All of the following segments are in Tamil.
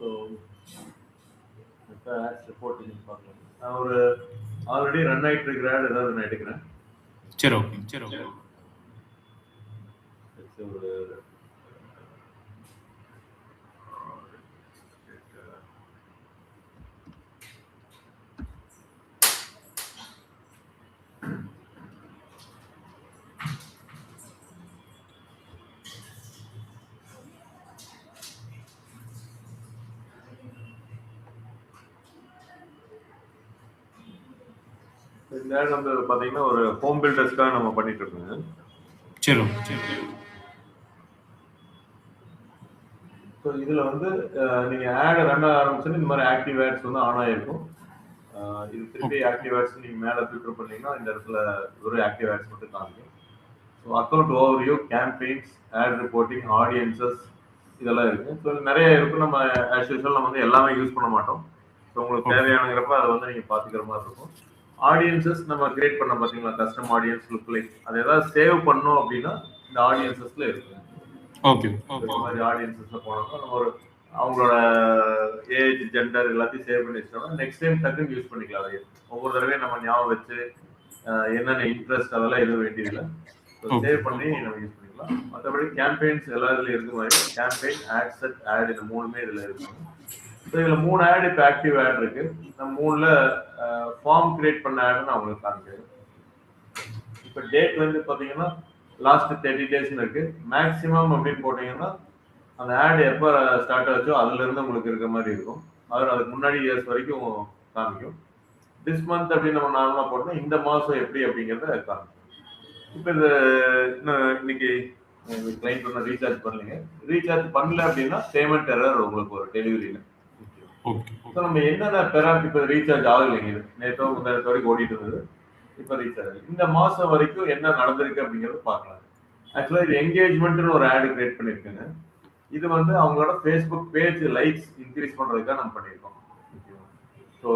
ஸோ இப்போ ஆட்ஸ் ரிப்போர்ட்டிங் பார்க்கலாம். நான் ஒரு ஆல்ரெடி ரன் ஆகிட்டு இருக்கிற ஆட் ஏதாவது நான் எடுக்கிறேன். சரி ஓகே சரி ஓகே ஒரு இந்த ஆட் வந்து பார்த்தீங்கன்னா ஒரு ஹோம் பில்டர்ஸ்க்காக நம்ம பண்ணிட்டு இருக்கோங்க. சரி சரி. ஸோ இதில் வந்து நீங்கள் ஆட் ரன் ஆரம்பிச்சுன்னு இந்த மாதிரி ஆக்டிவ் ஆட்ஸ் வந்து ஆன் ஆகிருக்கும். இது திருப்பி ஆக்டிவ் ஆட்ஸ் நீங்கள் மேலே ஃபில்டர் பண்ணீங்கன்னா இந்த இடத்துல ஒரு ஆக்டிவ் ஆட்ஸ் மட்டும் காமிக்கும். So account overview, campaigns, ad reporting, audiences இதெல்லாம் இருக்குது. ஸோ நிறைய இருக்கும். நம்ம ஆஸ் யூஸ்வல் நம்ம வந்து எல்லாமே யூஸ் பண்ண மாட்டோம். ஸோ உங்களுக்கு தேவையானங்கிறப்ப அதை வந்து நீங்கள் பார்த்துக்கிற மாதிரி இருக்கும். ஆடியன்சஸ் நம்ம கிரியேட் பண்ண பார்த்தீங்களா, கஸ்டம் ஆடியன்ஸ் லுக் லைக், அது ஏதாவது சேவ் பண்ணோம் அப்படின்னா இந்த ஆடியன்சஸ்ல இருக்கு. ஓகே இந்த மாதிரி ஆடியன்சஸ்ல போனோம்னா நம்ம ஒரு அவங்களோட ஏஜ், ஜெண்டர் எல்லாத்தையும் சேவ் பண்ணி வச்சோம்னா நெக்ஸ்ட் டைம் டக்குன்னு யூஸ் பண்ணிக்கலாம். அது ஒவ்வொரு தடவையும் நம்ம ஞாபகம் வச்சு என்னென்ன இன்ட்ரெஸ்ட் அதெல்லாம் எதுவும் வேண்டியதில்லை. சேவ் பண்ணி நம்ம யூஸ் பண்ணிக்கலாம். மற்றபடி கேம்பெயின்ஸ் எல்லா இதுலையும் இருக்க மாதிரி கேம்பெயின், ஆட் செட், ஆட் இந்த மூணுமே இதில் இருக்கும். ஸோ இதில் 3 ஆட் இப்போ ஆக்டிவ் ஆட் இருக்கு. நம்ம 3ல ஃபார்ம் கிரியேட் பண்ண ஆட் நான் உங்களுக்கு காமிக்கிறேன். இப்போ டேட் வந்து பார்த்தீங்கன்னா லாஸ்ட் 30 டேஸ்னு இருக்கு. மேக்ஸிமம் அப்படின்னு போட்டீங்கன்னா அந்த ஆட் எப்போ ஸ்டார்ட் ஆச்சோ அதுலேருந்து உங்களுக்கு இருக்க மாதிரி இருக்கும். அதுக்கு முன்னாடி இயர்ஸ் வரைக்கும் காமிக்கும். திஸ் மந்த் அப்படின்னு நம்ம நார்மலாக போட்டோம்னா இந்த மாதம் எப்படி அப்படிங்கிறத காமிக்கும். இப்போ இந்த இன்னைக்கு கிளைண்ட் ஒன்று ரீசார்ஜ் பண்ணலைங்க, ரீசார்ஜ் பண்ணல அப்படின்னா பேமெண்ட் எரர் உங்களுக்கு ஒரு டெலிவரியில். ஸோ நம்ம என்னென்ன பெராமீட்டர், இப்போ ரீசார்ஜ் ஆகலைங்க, நேற்றோ முந்தானத்து வரைக்கும் ஓடிட்டு இருந்தது, இப்போ ரீசார்ஜ் இந்த மாதம் வரைக்கும் என்ன நடந்திருக்கு அப்படிங்கிறத பார்க்கலாம். ஆக்சுவலாக இது என்கேஜ்மெண்ட்னு ஒரு ஆடு கிரியேட் பண்ணியிருக்கேங்க. இது வந்து அவங்களோட ஃபேஸ்புக் பேஜ் லைக்ஸ் இன்க்ரீஸ் பண்ணுறதுக்காக நம்ம பண்ணியிருக்கோம். ஸோ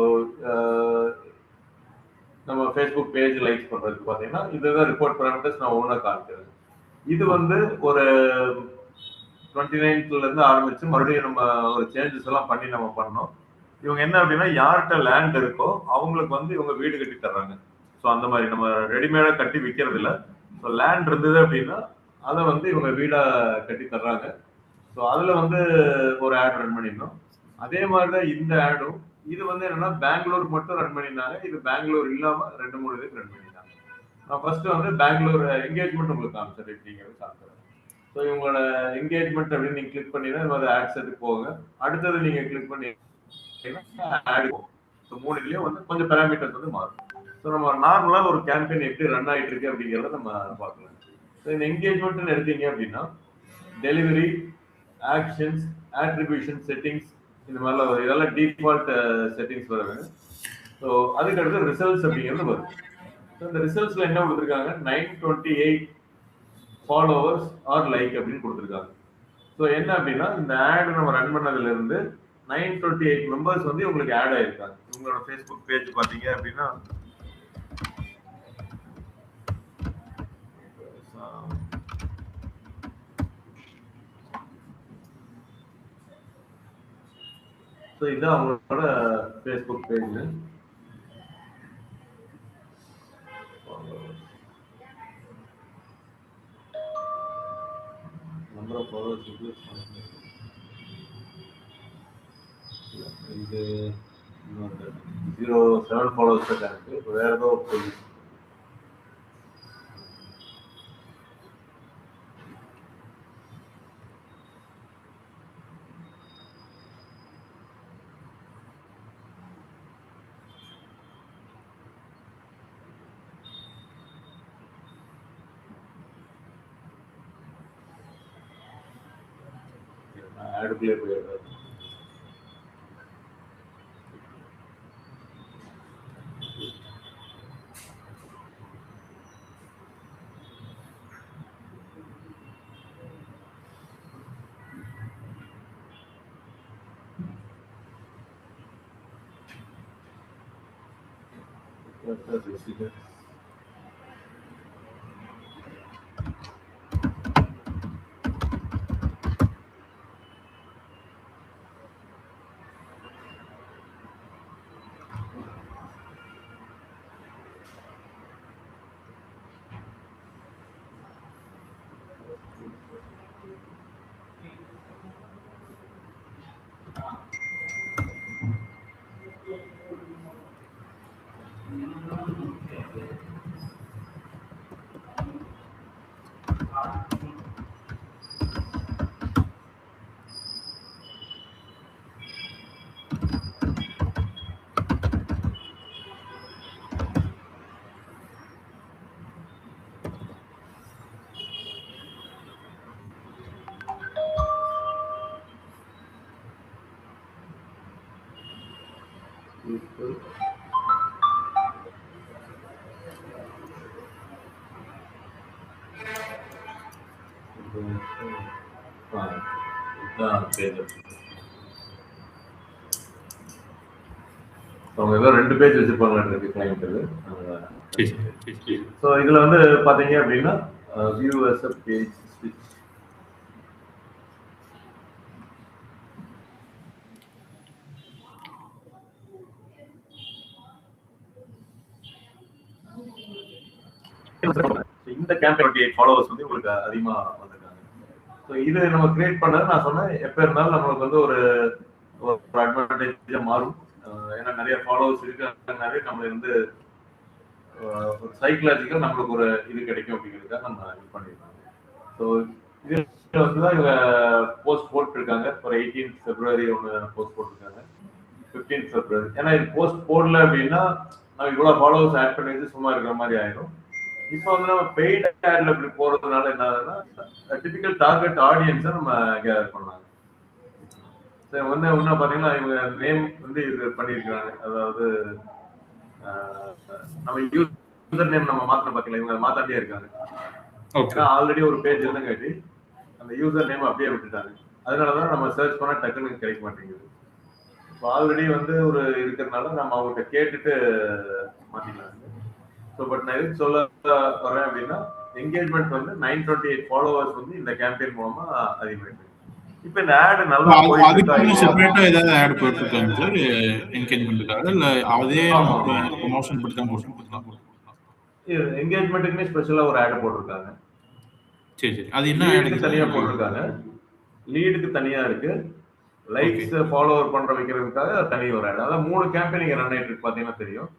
நம்ம ஃபேஸ்புக் பேஜ் லைக்ஸ் பண்ணுறதுக்கு பார்த்தீங்கன்னா இதுதான் ரிப்போர்ட் பேராமீட்டர்ஸ் நான் ஒவ்வொன்றா காமிக்கிறேன். இது வந்து ஒரு 29லேருந்து ஆரம்பிச்சு மறுபடியும் நம்ம ஒரு சேஞ்சஸ் எல்லாம் பண்ணி நம்ம பண்ணோம். இவங்க என்ன அப்படின்னா யார்கிட்ட லேண்ட் இருக்கோ அவங்களுக்கு வந்து இவங்க வீடு கட்டி தர்றாங்க. ஸோ அந்த மாதிரி நம்ம ரெடிமேடாக கட்டி விற்கிறது இல்லை. ஸோ லேண்ட் இருந்தது அப்படின்னா அதை வந்து இவங்க வீடாக கட்டி தர்றாங்க. ஸோ அதில் வந்து ஒரு ஆட் ரன் பண்ணியிருந்தோம். அதே மாதிரி தான் இந்த ஆடும். இது வந்து என்னன்னா பெங்களூர் மட்டும் ரன் பண்ணியிருந்தாங்க. இது பெங்களூர் இல்லாமல் 2-3 இதுக்கு ரன் பண்ணியிருந்தாங்க. நான் ஃபர்ஸ்ட் வந்து பெங்களூர் என்கேஜ்மெண்ட் உங்களுக்கு காமிச்சேன் எப்படிங்கிறது காமிக்கிறேன். ஸோ இவங்களோட என்கேஜ்மெண்ட் அப்படின்னு நீங்கள் கிளிக் பண்ணினா இந்த மாதிரி ஆட் செட்டுக்கு போங்க. அடுத்தது நீங்கள் கிளிக் பண்ணி ஆட் போகும். ஸோ 3 இதுலேயும் வந்து கொஞ்சம் பேராமீட்டர்ஸ் வந்து மாறும். ஸோ நம்ம நார்மலாக ஒரு கேம்பெயின் எப்படி ரன் ஆகிட்டு இருக்கு அப்படிங்கிறத நம்ம பார்க்கலாம். ஸோ இந்த என்கேஜ்மெண்ட்னு எடுத்தீங்க அப்படின்னா டெலிவரி, ஆக்ஷன்ஸ், ஆட்ரிபியூஷன், செட்டிங்ஸ் இந்த மாதிரிலாம் இதெல்லாம் டிஃபால்ட் செட்டிங்ஸ் வருது. ஸோ அதுக்கடுத்து ரிசல்ட்ஸ் அப்படிங்கிறது வருது. ஸோ இந்த ரிசல்ட்ஸ்ல என்ன கொடுத்துருக்காங்க, 928 ஃபாலோவர்ஸ் ஆர் லைக் அப்படின்னு கொடுத்துருக்காங்க. ஸோ என்ன அப்படின்னா இந்த ஆட் நம்ம ரன் பண்ணதுல இருந்து 928 மெம்பர்ஸ் வந்து உங்களுக்கு ஆட் ஆயிருக்காங்க. உங்களோட ஃபேஸ்புக் பேஜ் பார்த்தீங்க அப்படின்னா ஸோ இதுதான் அவங்களோட Facebook page. Number of followers இது 07 ஃபாலோவர்ஸ் தான் இருக்கு. வேற ஏதோ பேஜ் ஆடுக்குள்ளே போயிடுறாரு. people. அவங்க ஏதோ 2 பேஜ் வச்சிருப்பாங்க கிளைண்ட். சரி சரி. ஸோ இதுல வந்து பாத்தீங்க அப்படின்னா view as a page switch. இந்த கேம்பெயின் 28 ஃபாலோவர்ஸ் வந்து உங்களுக்கு அதிகமா வந்திருக்காங்க. ஸோ இது நம்ம கிரியேட் பண்ணது நான் சொன்னேன் எப்ப இருந்தாலும் நம்மளுக்கு வந்து ஒரு அட்வான்டேஜா மாறும். ஏன்னா நிறைய ஃபாலோவர்ஸ் இருக்கிறதுனாலே நம்மளுக்கு வந்து ஒரு சைக்கலாஜிக்கல் நம்மளுக்கு ஒரு இது கிடைக்கும் அப்படிங்கிறதுக்காக நம்ம இது பண்ணிருக்காங்க. ஸோ இது வந்து தான் இவங்க போஸ்ட் போட்டிருக்காங்க. ஒரு 18 February ஒன்று போஸ்ட் போட்டிருக்காங்க, 15 February. ஏன்னா இது போஸ்ட் போடல அப்படின்னா நம்ம இவ்வளவு ஃபாலோவர்ஸ் ஆட் பண்ணி வச்சு சும்மா இருக்கிற மாதிரி ஆயிடும். இப்போ வந்து நம்ம பெய்ட் ஆட்ல இப்படி போறதுனால என்ன ஆகுதுன்னா டிபிக்கல் டார்கெட் ஆடியன்ஸை நம்ம கேதர் பண்ணாங்க. சரி வந்து இன்னும் பார்த்தீங்கன்னா இவங்க நேம் வந்து இது பண்ணியிருக்காங்க. அதாவது நம்ம யூசர் நேம் நம்ம மாத்திர பார்க்கல, இவங்க மாத்தாண்டியே இருக்காங்க. ஆல்ரெடி ஒரு பேஜ் இருந்தங்காட்டி அந்த யூசர் நேம் அப்படியே விட்டுட்டாங்க. அதனாலதான் நம்ம சர்ச் பண்ணா டக்குன்னு கிடைக்க மாட்டேங்குது. இப்போ ஆல்ரெடி வந்து ஒரு இருக்கிறதுனால நம்ம அவங்ககிட்ட கேட்டுட்டு மாத்திக்கலாம். ஸோ பட் நான் எதுக்கு சொல்ல வரேன் அப்படின்னா என்கேஜ்மெண்ட் வந்து 928 ஃபாலோவர்ஸ் வந்து இந்த கேம்பெயின் மூலமா அதிகமாயிருக்கு. இப்போ இந்த ஆட் நல்லா போயிட்டு செப்பரேட்டா ஏதாவது ஆட் போட்டுருக்காங்க சார் என்கேஜ்மெண்ட்டுக்காக, இல்ல அதே ப்ரமோஷன் பத்தி தான் போட்டுருக்காங்க? என்கேஜ்மெண்ட்டுக்குமே ஸ்பெஷலா ஒரு ஆட் போட்டிருக்காங்க. சரி சரி. அது என்ன ஆட் தனியா போட்டிருக்காங்க, லீடுக்கு தனியா இருக்கு, லைக்ஸ் ஃபாலோவர் பண்ற வைக்கிறதுக்காக தனி ஒரு ஆட். அதான் 3 கேம்பெயின் ரன் ஆயிட்டு இருக்கு பாத்தீங்கன்னா தெரியும்.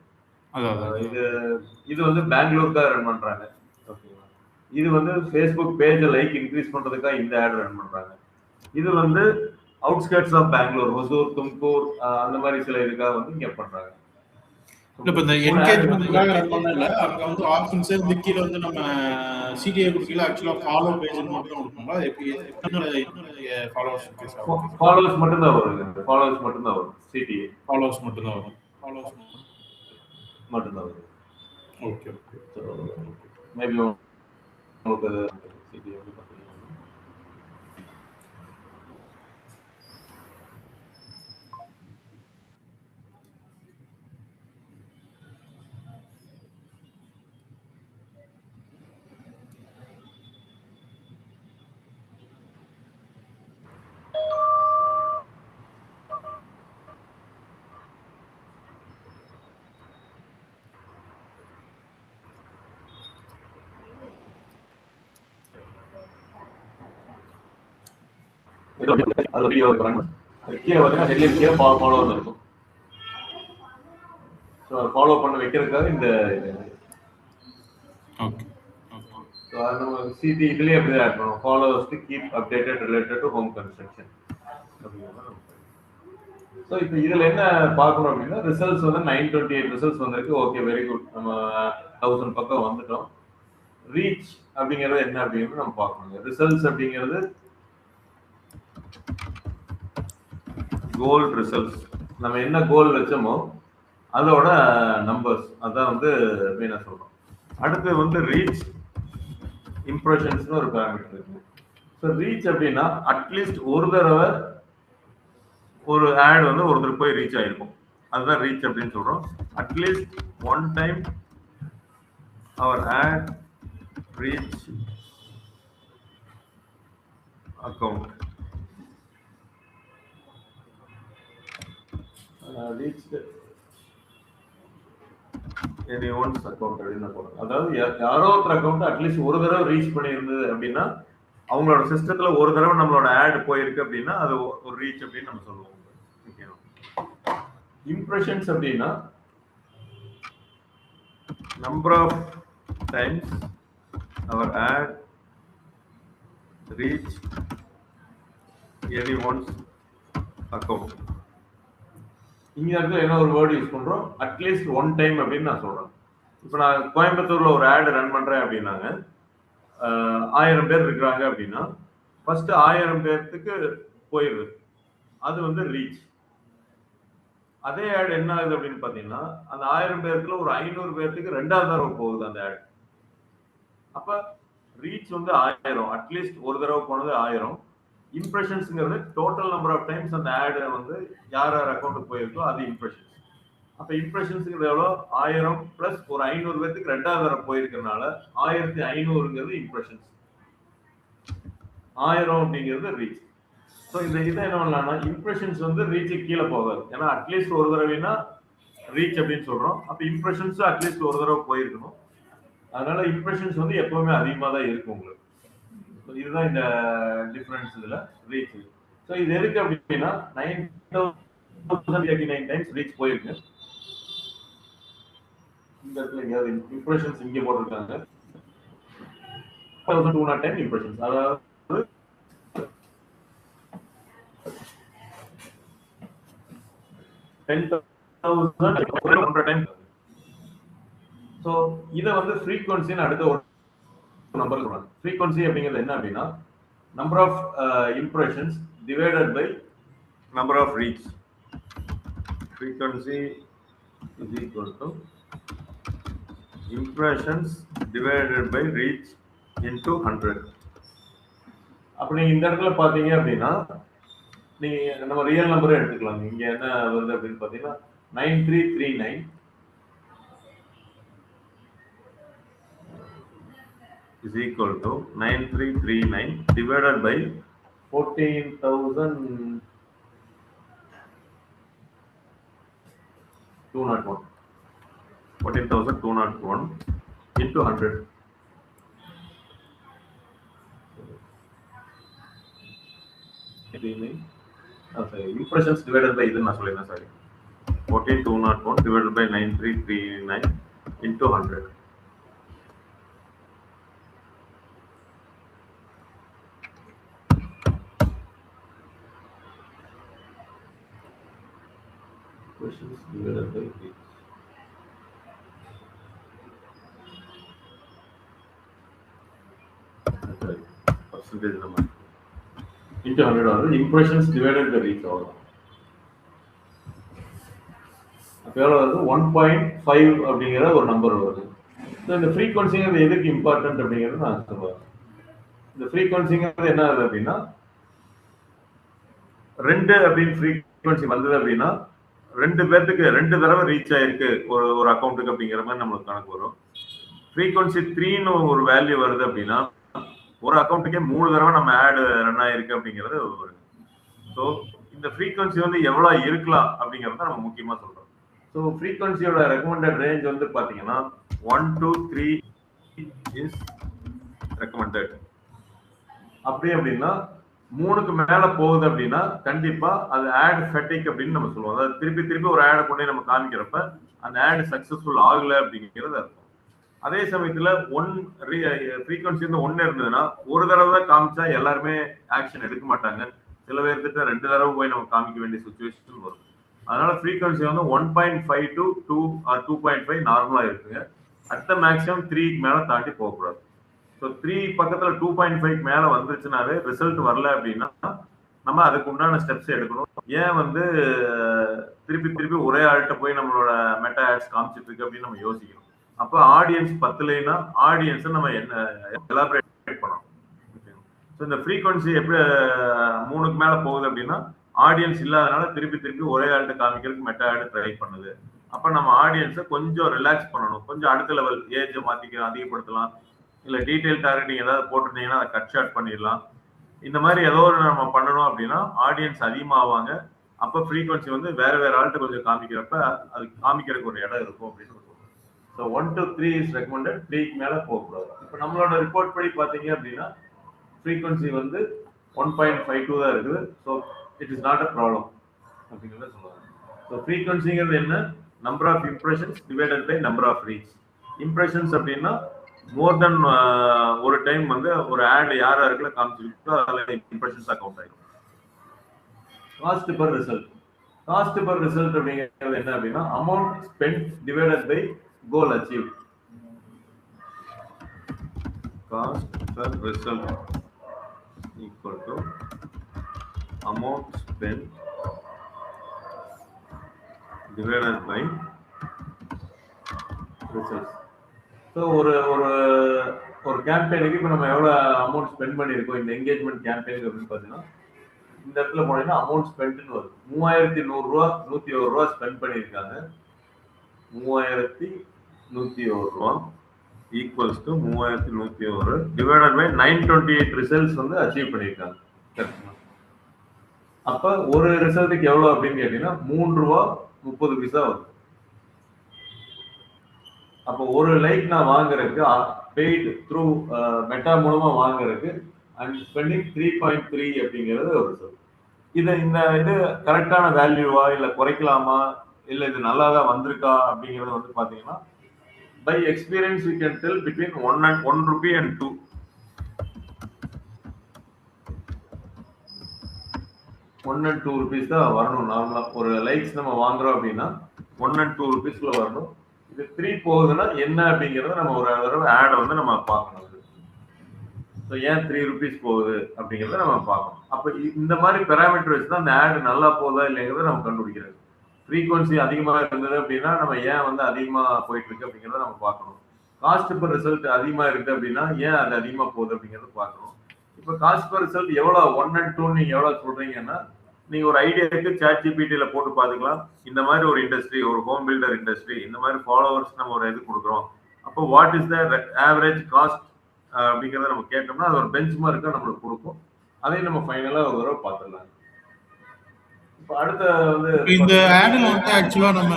இது வந்து பெங்களூருக்காக ரன் பண்றாங்க. ஓகேவா? இது வந்து ஃபேஸ்புக் பேஜ் லைக் இன்க்ரீஸ் பண்றதுக்காக இந்த ஆட் ரன் பண்றாங்க. இது வந்து அவுட்ஸ்கர்ட்ஸ் ஆஃப் பெங்களூர், ஹொசூர், தும்கூர் அந்த மாதிரி சில இதுக்காக வந்து இங்க பண்றாங்க. இப்ப இந்த என்கேஜ்மென்ட்காக ரன் பண்ணல, அங்க வந்து ஆப்ஷன்ஸ் இந்த கீழ வந்து நம்ம சிடிஏ குடுக்கல, ஆக்சுவலா ஃபாலோ பேஜ் மட்டும் கொடுப்போம்ல. எப்படி ஃபாலோவர்ஸ் மட்டும் தான் வரும். ஃபாலோவர்ஸ் மட்டும் தான் வரும். சிடிஏ ஃபாலோவர்ஸ் மட்டும் தான் வரும். ஃபாலோவர்ஸ் மட்டும் தான் வரும். Okay okay. ஸோ மேபி உங்களுக்கு சிடிஏ வந்து பார்த்தீங்கன்னா வீடியோ கீழே பார்த்தீங்கன்னா ஹெட்லைன் கீழே ஃபாலோவர்னு இருக்கும். ஸோ அதை ஃபாலோ பண்ண வைக்கிறதுக்காக இந்த நம்ம சிடி இதுலேயே எப்படி ஆட் பண்ணுவோம், followers to keep updated related to home construction. So இப்போ இதில் என்ன பார்க்கணும் அப்படின்னா ரிசல்ட்ஸ் வந்து 928 ரிசல்ட்ஸ் வந்திருக்கு. Okay, very good. நம்ம 1000 பக்கம் வந்துட்டோம். ரீச் அப்படிங்கிறது என்ன அப்படிங்கிறது நம்ம பார்க்கணும். ரிசல்ட்ஸ் அப்படிங்கிறது கோல் ரிசல்ட்ஸ். நம்ம என்ன கோல் வச்சோமோ அதோட நம்பர்ஸ், அதான் வந்து மெயினாக சொல்றோம். அடுத்து வந்து ரீச் இம்ப்ரெஷன்ஸ்னு ஒரு பேராமீட்டர் இருக்கு. ஸோ ரீச் அப்படின்னா அட்லீஸ்ட் ஒரு தடவை ஒரு ஆட் வந்து ஒருத்தர் போய் ரீச் ஆயிருக்கும், அதுதான் ரீச் அப்படின்னு சொல்றோம். அட்லீஸ்ட் ஒன் டைம் அவர் ஆட் ரீச் அக்கௌண்ட். அதாவது யாரோ ஒருத்தர் அக்கௌண்ட் அட்லீஸ்ட் ஒரு தடவை ரீச் பண்ணியிருந்தது அப்படின்னா அவங்களோட சிஸ்டத்துல ஒரு தடவை நம்மளோட ஆட் போயிருக்கு அப்படின்னா அது ஒரு ரீச் அப்படின்னு நம்ம சொல்லுவோம். இம்ப்ரெஷன்ஸ் அப்படின்னா number of times our ad reach anyone's account. இங்க இடத்துல என்ன ஒரு வேர்டு யூஸ் பண்றோம், அட்லீஸ்ட் ஒன் டைம் அப்படின்னு நான் சொல்றேன். இப்போ நான் கோயம்புத்தூர்ல ஒரு ஆட் ரன் பண்றேன் அப்படின்னாங்க, 1000 பேர் இருக்கிறாங்க அப்படின்னா ஃபர்ஸ்ட் 1000 பேர்த்துக்கு போயிடுது, அது வந்து ரீச். அதே ஆட் என்ன ஆகுது அப்படின்னு பாத்தீங்கன்னா அந்த 1000 பேருக்குல ஒரு 500 பேருக்கு 2வது தடவை போகுது அந்த ஆட். அப்ப ரீச் வந்து 1000, அட்லீஸ்ட் ஒரு தடவை போனது 1000. இம்ப்ரெஷன்ஸ்ங்கிறது டோட்டல் நம்பர் ஆஃப் டைம்ஸ் அந்த ஆட் வந்து யார் யார் அக்கௌண்ட்டுக்கு போயிருக்கோ அது இம்ப்ரெஷன்ஸ். அப்ப இம்ப்ரெஷன்ஸ்ங்கிறது எவ்வளோ? 1000 பிளஸ் ஒரு 500 பேருக்கு 2வது தடவை போயிருக்கிறதுனால 1500ங்கிறது இம்ப்ரெஷன்ஸ், 1000 அப்படிங்கிறது ரீச். ஸோ இந்த இதை என்ன பண்ணலாம்னா இம்ப்ரெஷன்ஸ் வந்து ரீச்சுக்கு கீழே போகாது. ஏன்னா அட்லீஸ்ட் ஒரு தடவைனா ரீச் அப்படின்னு சொல்றோம். அப்ப இம்ப்ரெஷன்ஸ் அட்லீஸ்ட் ஒரு தடவை போயிருக்கணும். அதனால இம்ப்ரெஷன்ஸ் வந்து எப்பவுமே அதிகமாக தான் இருக்கும் உங்களுக்கு. இதுதான் இந்த டிஃபரன்ஸ் இதுல ரீச். ஸோ இது எதுக்கு அப்படின்னா 9089 டைம்ஸ் ரீச் போயிருக்கு. இந்த இடத்துல எங்கேயாவது இம்ப்ரெஷன்ஸ் இங்கே போட்டிருக்காங்க 1210 இம்ப்ரெஷன்ஸ், அதாவது 10,100 டைம். ஸோ இதை வந்து ஃப்ரீக்வன்சின்னு அடுத்த ஒரு நம்பர் சொல்றாங்க. ஃப்ரீக்வன்சி அப்படிங்கிறது என்ன அப்படின்னா number of impressions divided by number of reach. Frequency is equal to impressions divided by reach into 100. அப்படி இந்த இடத்துல பாத்தீங்க அப்படின்னா நீங்க நம்ம ரியல் நம்பரே எடுத்துக்கலாம். இங்க என்ன வருது அப்படின்னு பாத்தீங்கன்னா 9339 is equal to 9339 divided by 14,201 into 100. Impressions divided by இது நான் சொல்லிருந்தேன் sorry 14201 divided by 9339 into 100. Impressions divided by reach. Percentage number into 100 ஆகுது. impressions divided by reach ஆகும். அப்ப எவ்வளவு வருது? 1.5 அப்படிங்கிற ஒரு நம்பர் வருது. இந்த ஃப்ரீக்வன்சிங்கிறது எதுக்கு இம்பார்ட்டன்ட் அப்படிங்கிறது நான் சொல்லுவேன். இந்த ஃப்ரீக்வன்சிங்கிறது என்ன ஆகுது அப்படின்னா 2 அப்படின்னு ஃப்ரீக்வன்சி வந்தது அப்படின்னா 2 பேர்த்துக்கு 2 தடவை ரீச் ஆயிருக்கு ஒரு அக்கௌண்ட்டுக்கு அப்படிங்கிற மாதிரி நம்மளுக்கு கணக்கு வரும். ஃப்ரீக்வன்சி 3ன்னு ஒரு வேல்யூ வருது அப்படின்னா ஒரு அக்கௌண்ட்டுக்கே 3 தடவை நம்ம ஆட் ரன் ஆயிருக்கு அப்படிங்கிறது வருது. ஸோ இந்த ஃப்ரீக்வன்சி வந்து எவ்வளவு இருக்கலாம் அப்படிங்கிறத நம்ம முக்கியமா சொல்றோம். ஸோ ஃப்ரீக்வன்சியோட ரெக்கமெண்டட் ரேஞ்ச் வந்து பாத்தீங்கன்னா 1 to 3 இஸ் ரெக்கமெண்டட். அப்படி அப்படின்னா 3க்கு மேல போகுது அப்படின்னா கண்டிப்பா அது ஆட் ஃபெட்டிக் அப்படின்னு நம்ம சொல்லுவோம். அதாவது திருப்பி திருப்பி ஒரு ஆடை கொண்டு நம்ம காமிக்கிறப்ப அந்த ஆட் சக்சஸ்ஃபுல் ஆகல அப்படிங்கிறது அர்த்தம். அதே சமயத்துல ஃப்ரீக்வன்சி வந்து 1 இருந்ததுன்னா ஒரு தடவை தான் காமிச்சா எல்லாருமே ஆக்ஷன் எடுக்க மாட்டாங்க. சில பேர்கிட்ட 2 தடவை போய் நம்ம காமிக்க வேண்டிய சுச்சுவேஷன் வரும். அதனால ஃப்ரீக்வன்சி வந்து 1.5 to 2 or 2.5 நார்மலா இருக்குங்க. அடுத்த மேக்ஸிமம் 3க்கு மேல தாண்டி போகக்கூடாது. ஸோ 3 பக்கத்துல 2.5 மேல வந்துருச்சுனாலே ரிசல்ட் வரல அப்படின்னா நம்ம அதுக்கு உண்டான ஸ்டெப்ஸ் எடுக்கணும். ஏன் வந்து திருப்பி திருப்பி ஒரே ஆள்கிட்ட போய் நம்மளோட மெட்டா ஆட்ஸ் காமிச்சிட்டு இருக்கு அப்படின்னு நம்ம யோசிக்கணும். அப்போ ஆடியன்ஸ் பத்தலைன்னா ஆடியன்ஸை நம்ம என்ன எலாபரேட் பண்ணணும். ஸோ இந்த ஃப்ரீக்வன்சி எப்படி 3க்கு மேல போகுது அப்படின்னா ஆடியன்ஸ் இல்லாதனால திருப்பி திருப்பி ஒரே ஆள்கிட்ட காமிக்கிறதுக்கு மெட்டா ஆட் ட்ரை பண்ணுது. அப்ப நம்ம ஆடியன்ஸை கொஞ்சம் ரிலாக்ஸ் பண்ணணும். கொஞ்சம் அடுத்த லெவல் ஏஜை அதிகப்படுத்தலாம். இல்ல டீடைல் டார்கெட்டிங் ஏதாவது போட்டிருந்தீங்கன்னா அதை கட் ஷார்ட் பண்ணிடலாம். இந்த மாதிரி ஏதோ ஒரு நம்ம பண்ணணும் அப்படின்னா ஆடியன்ஸ் அதிகமாவாங்க. அப்ப ஃப்ரீக்வன்சி வந்து வேற வேற ஆள்கிட்ட கொஞ்சம் காமிக்கிறப்ப அது காமிக்கிறதுக்கு ஒரு இடம் இருக்கும் அப்படின்னு சொல்லுவோம். So 1 to 3 is recommended. 3க்கு மேல போகக்கூடாது. இப்போ நம்மளோட ரிப்போர்ட் படி பாத்தீங்க அப்படின்னா ஃப்ரீக்வன்சி வந்து 1.52 தான் இருக்குது. So it is not a problem அப்படிங்கிறத சொல்லுவாங்க. ஸோ ஃப்ரீக்வன்சிங்கிறது என்ன? Number of impressions divided by number of reach. Impressions அப்படின்னா மோர் தென் ஒரு டைம் வந்து ஒரு ஆட் யார் யாருக்குள்ள காமிச்சிருக்கோ அதில் இம்ப்ரெஷன்ஸ் அக்கௌண்ட் ஆகிடும். Cost per result. Cost per result அப்படிங்கிறது என்ன அப்படின்னா amount spend divided by goal achieve. Cost per result equal to amount spend divided by results. So ஒரு ஒரு ஒரு கேம்பெயினுக்கு இப்போ நம்ம எவ்வளோ அமௌண்ட் ஸ்பெண்ட் பண்ணியிருக்கோம் இந்த என்கேஜ்மெண்ட் கேம்பெயினுக்கு அப்படின்னு பார்த்தீங்கன்னா இந்த இடத்துல போனீங்கன்னா அமௌண்ட் ஸ்பெண்ட்னு வரும். 3100 ரூபா 101 ரூபா ஸ்பெண்ட் பண்ணியிருக்காங்க. 3101 ரூபா equals to 3101 divided by 928 results வந்து அச்சீவ் பண்ணியிருக்காங்க. அப்ப ஒரு ரிசல்ட்டுக்கு எவ்வளவு அப்படின்னு கேட்டீங்கன்னா 3 ரூபா 30 பைசா வருது. அப்போ ஒரு லைக் நான் வாங்குறதுக்கு பெய்டு த்ரூ மெட்டா மூலமா வாங்குறதுக்கு அண்ட் ஸ்பெண்டிங் 3.3 அப்படிங்கிறது ஒரு ரிசல்ட். இது கரெக்டான வேல்யூவா இல்ல குறைக்கலாமா இல்ல இது நல்லா தான் வந்திருக்கா அப்படிங்கிறது வந்து பாத்தீங்கன்னா by experience you can tell between 1 rupee and 2. 1 and 2 rupees தான் வரணும். நார்மலா ஒரு லைக்ஸ் நம்ம வாங்குறோம் அப்படின்னா 1 and 2 rupeesல வரணும். இது 3 போகுதுன்னா என்ன அப்படிங்கறத நம்ம ஒரு தடவை ஆட் வந்து நம்ம பார்க்கணும். ஸோ ஏன் 3 rupees போகுது அப்படிங்கிறத நம்ம பார்க்கணும். அப்போ இந்த மாதிரி பெராமீட்டர் வச்சு தான் அந்த ஆட் நல்லா போகுதா இல்லைங்கிறத நம்ம கண்டுபிடிக்கிறது. ஃப்ரீக்வன்சி அதிகமாக இருந்தது அப்படின்னா நம்ம ஏன் வந்து அதிகமாக போயிட்டு இருக்கு அப்படிங்கிறத நம்ம பார்க்கணும். காஸ்ட் பர் ரிசல்ட் அதிகமாக இருக்கு அப்படின்னா ஏன் அது அதிகமாக போகுது அப்படிங்கிறத பார்க்கணும். இப்போ காஸ்ட் பர் ரிசல்ட் எவ்வளோ 1 and 2 நீங்க எவ்வளவு சொல்றீங்கன்னா நீங்க ஒரு ஐடியாவுக்கு சாட் ஜிபிடில போட்டு பாத்துக்கலாம். இந்த மாதிரி ஒரு இண்டஸ்ட்ரி, ஒரு ஹோம் பில்டர் இண்டஸ்ட்ரி, இந்த மாதிரி ஃபாலோவர்ஸ் நம்ம ஒரு இது கொடுக்குறோம். அப்போ what is the average cost அப்படிங்கிறத நம்ம கேட்டோம்னா அது ஒரு பெஞ்ச் மார்க்கா நம்மளுக்கு கொடுக்கும். அதையும் நம்ம ஃபைனலா ஒரு தடவை பார்த்துடலாம். இப்போ அடுத்த வந்து இந்த ஆட்ல வந்து ஆக்சுவலா நம்ம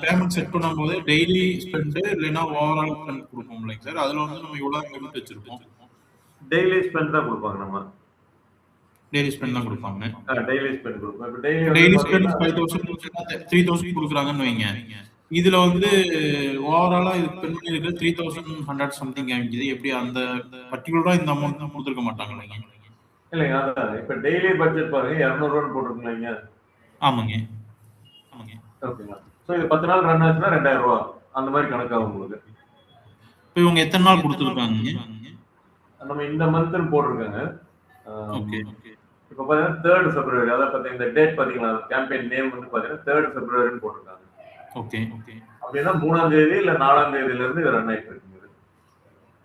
பேமெண்ட் செட் பண்ணும்போது டெய்லி ஸ்பெண்ட் இல்லைன்னா ஓவரால் ஸ்பெண்ட் கொடுப்போம் இல்லைங்க சார். அதுல வந்து நம்ம இவ்வளவு லிமிட் வச்சிருப்போம். டெய்லி ஸ்பெண்ட் தான் கொடுப்பாங்க. நம்ம டெய்லி ஸ்பெண்ட் தான் கொடுப்பாங்க. டெய்லி ஸ்பெண்ட் கொடுப்போம். இப்போ டெய்லி ஸ்பெண்ட் 5000 3000 கொடுக்குறாங்கன்னு வைங்க. இதுல வந்து ஓவராலா இது ஸ்பெண்ட் பண்ணிருக்கு 3100 சம்திங் ஆகிக்குது. எப்படி அந்த பர்டிகுலரா இந்த அமௌண்ட் தான் கொடுத்துருக்க மாட்டாங்க இல்லைங்க? இல்லைங்க, அதான் இப்போ டெய்லி பட்ஜெட் பாருங்க 200 ரூபான்னு போட்டிருக்கீங்க. ஆமாங்க ஆமாங்க. ஓகேங்களா. ஸோ இது 10 நாள் ரன் ஆச்சுன்னா 2000 ரூபா அந்த மாதிரி கணக்காகும் உங்களுக்கு. இப்போ இவங்க எத்தனை நாள் கொடுத்துருக்காங்க? நம்ம இந்த மந்த்னு போட்டிருக்காங்க. ஓகே. இப்போ பார்த்தீங்கன்னா 3rd February, அதாவது பார்த்தீங்கன்னா இந்த டேட் பார்த்தீங்களா, கேம்பெயின் நேம் வந்து பார்த்தீங்கன்னா 3rd Februaryன்னு போட்டிருக்காங்க. Okay okay. அப்படின்னா 3ஆம் தேதி இல்லை 4ஆம் தேதியில இருந்து இது ரன் ஆயிட்டு இருக்குங்க.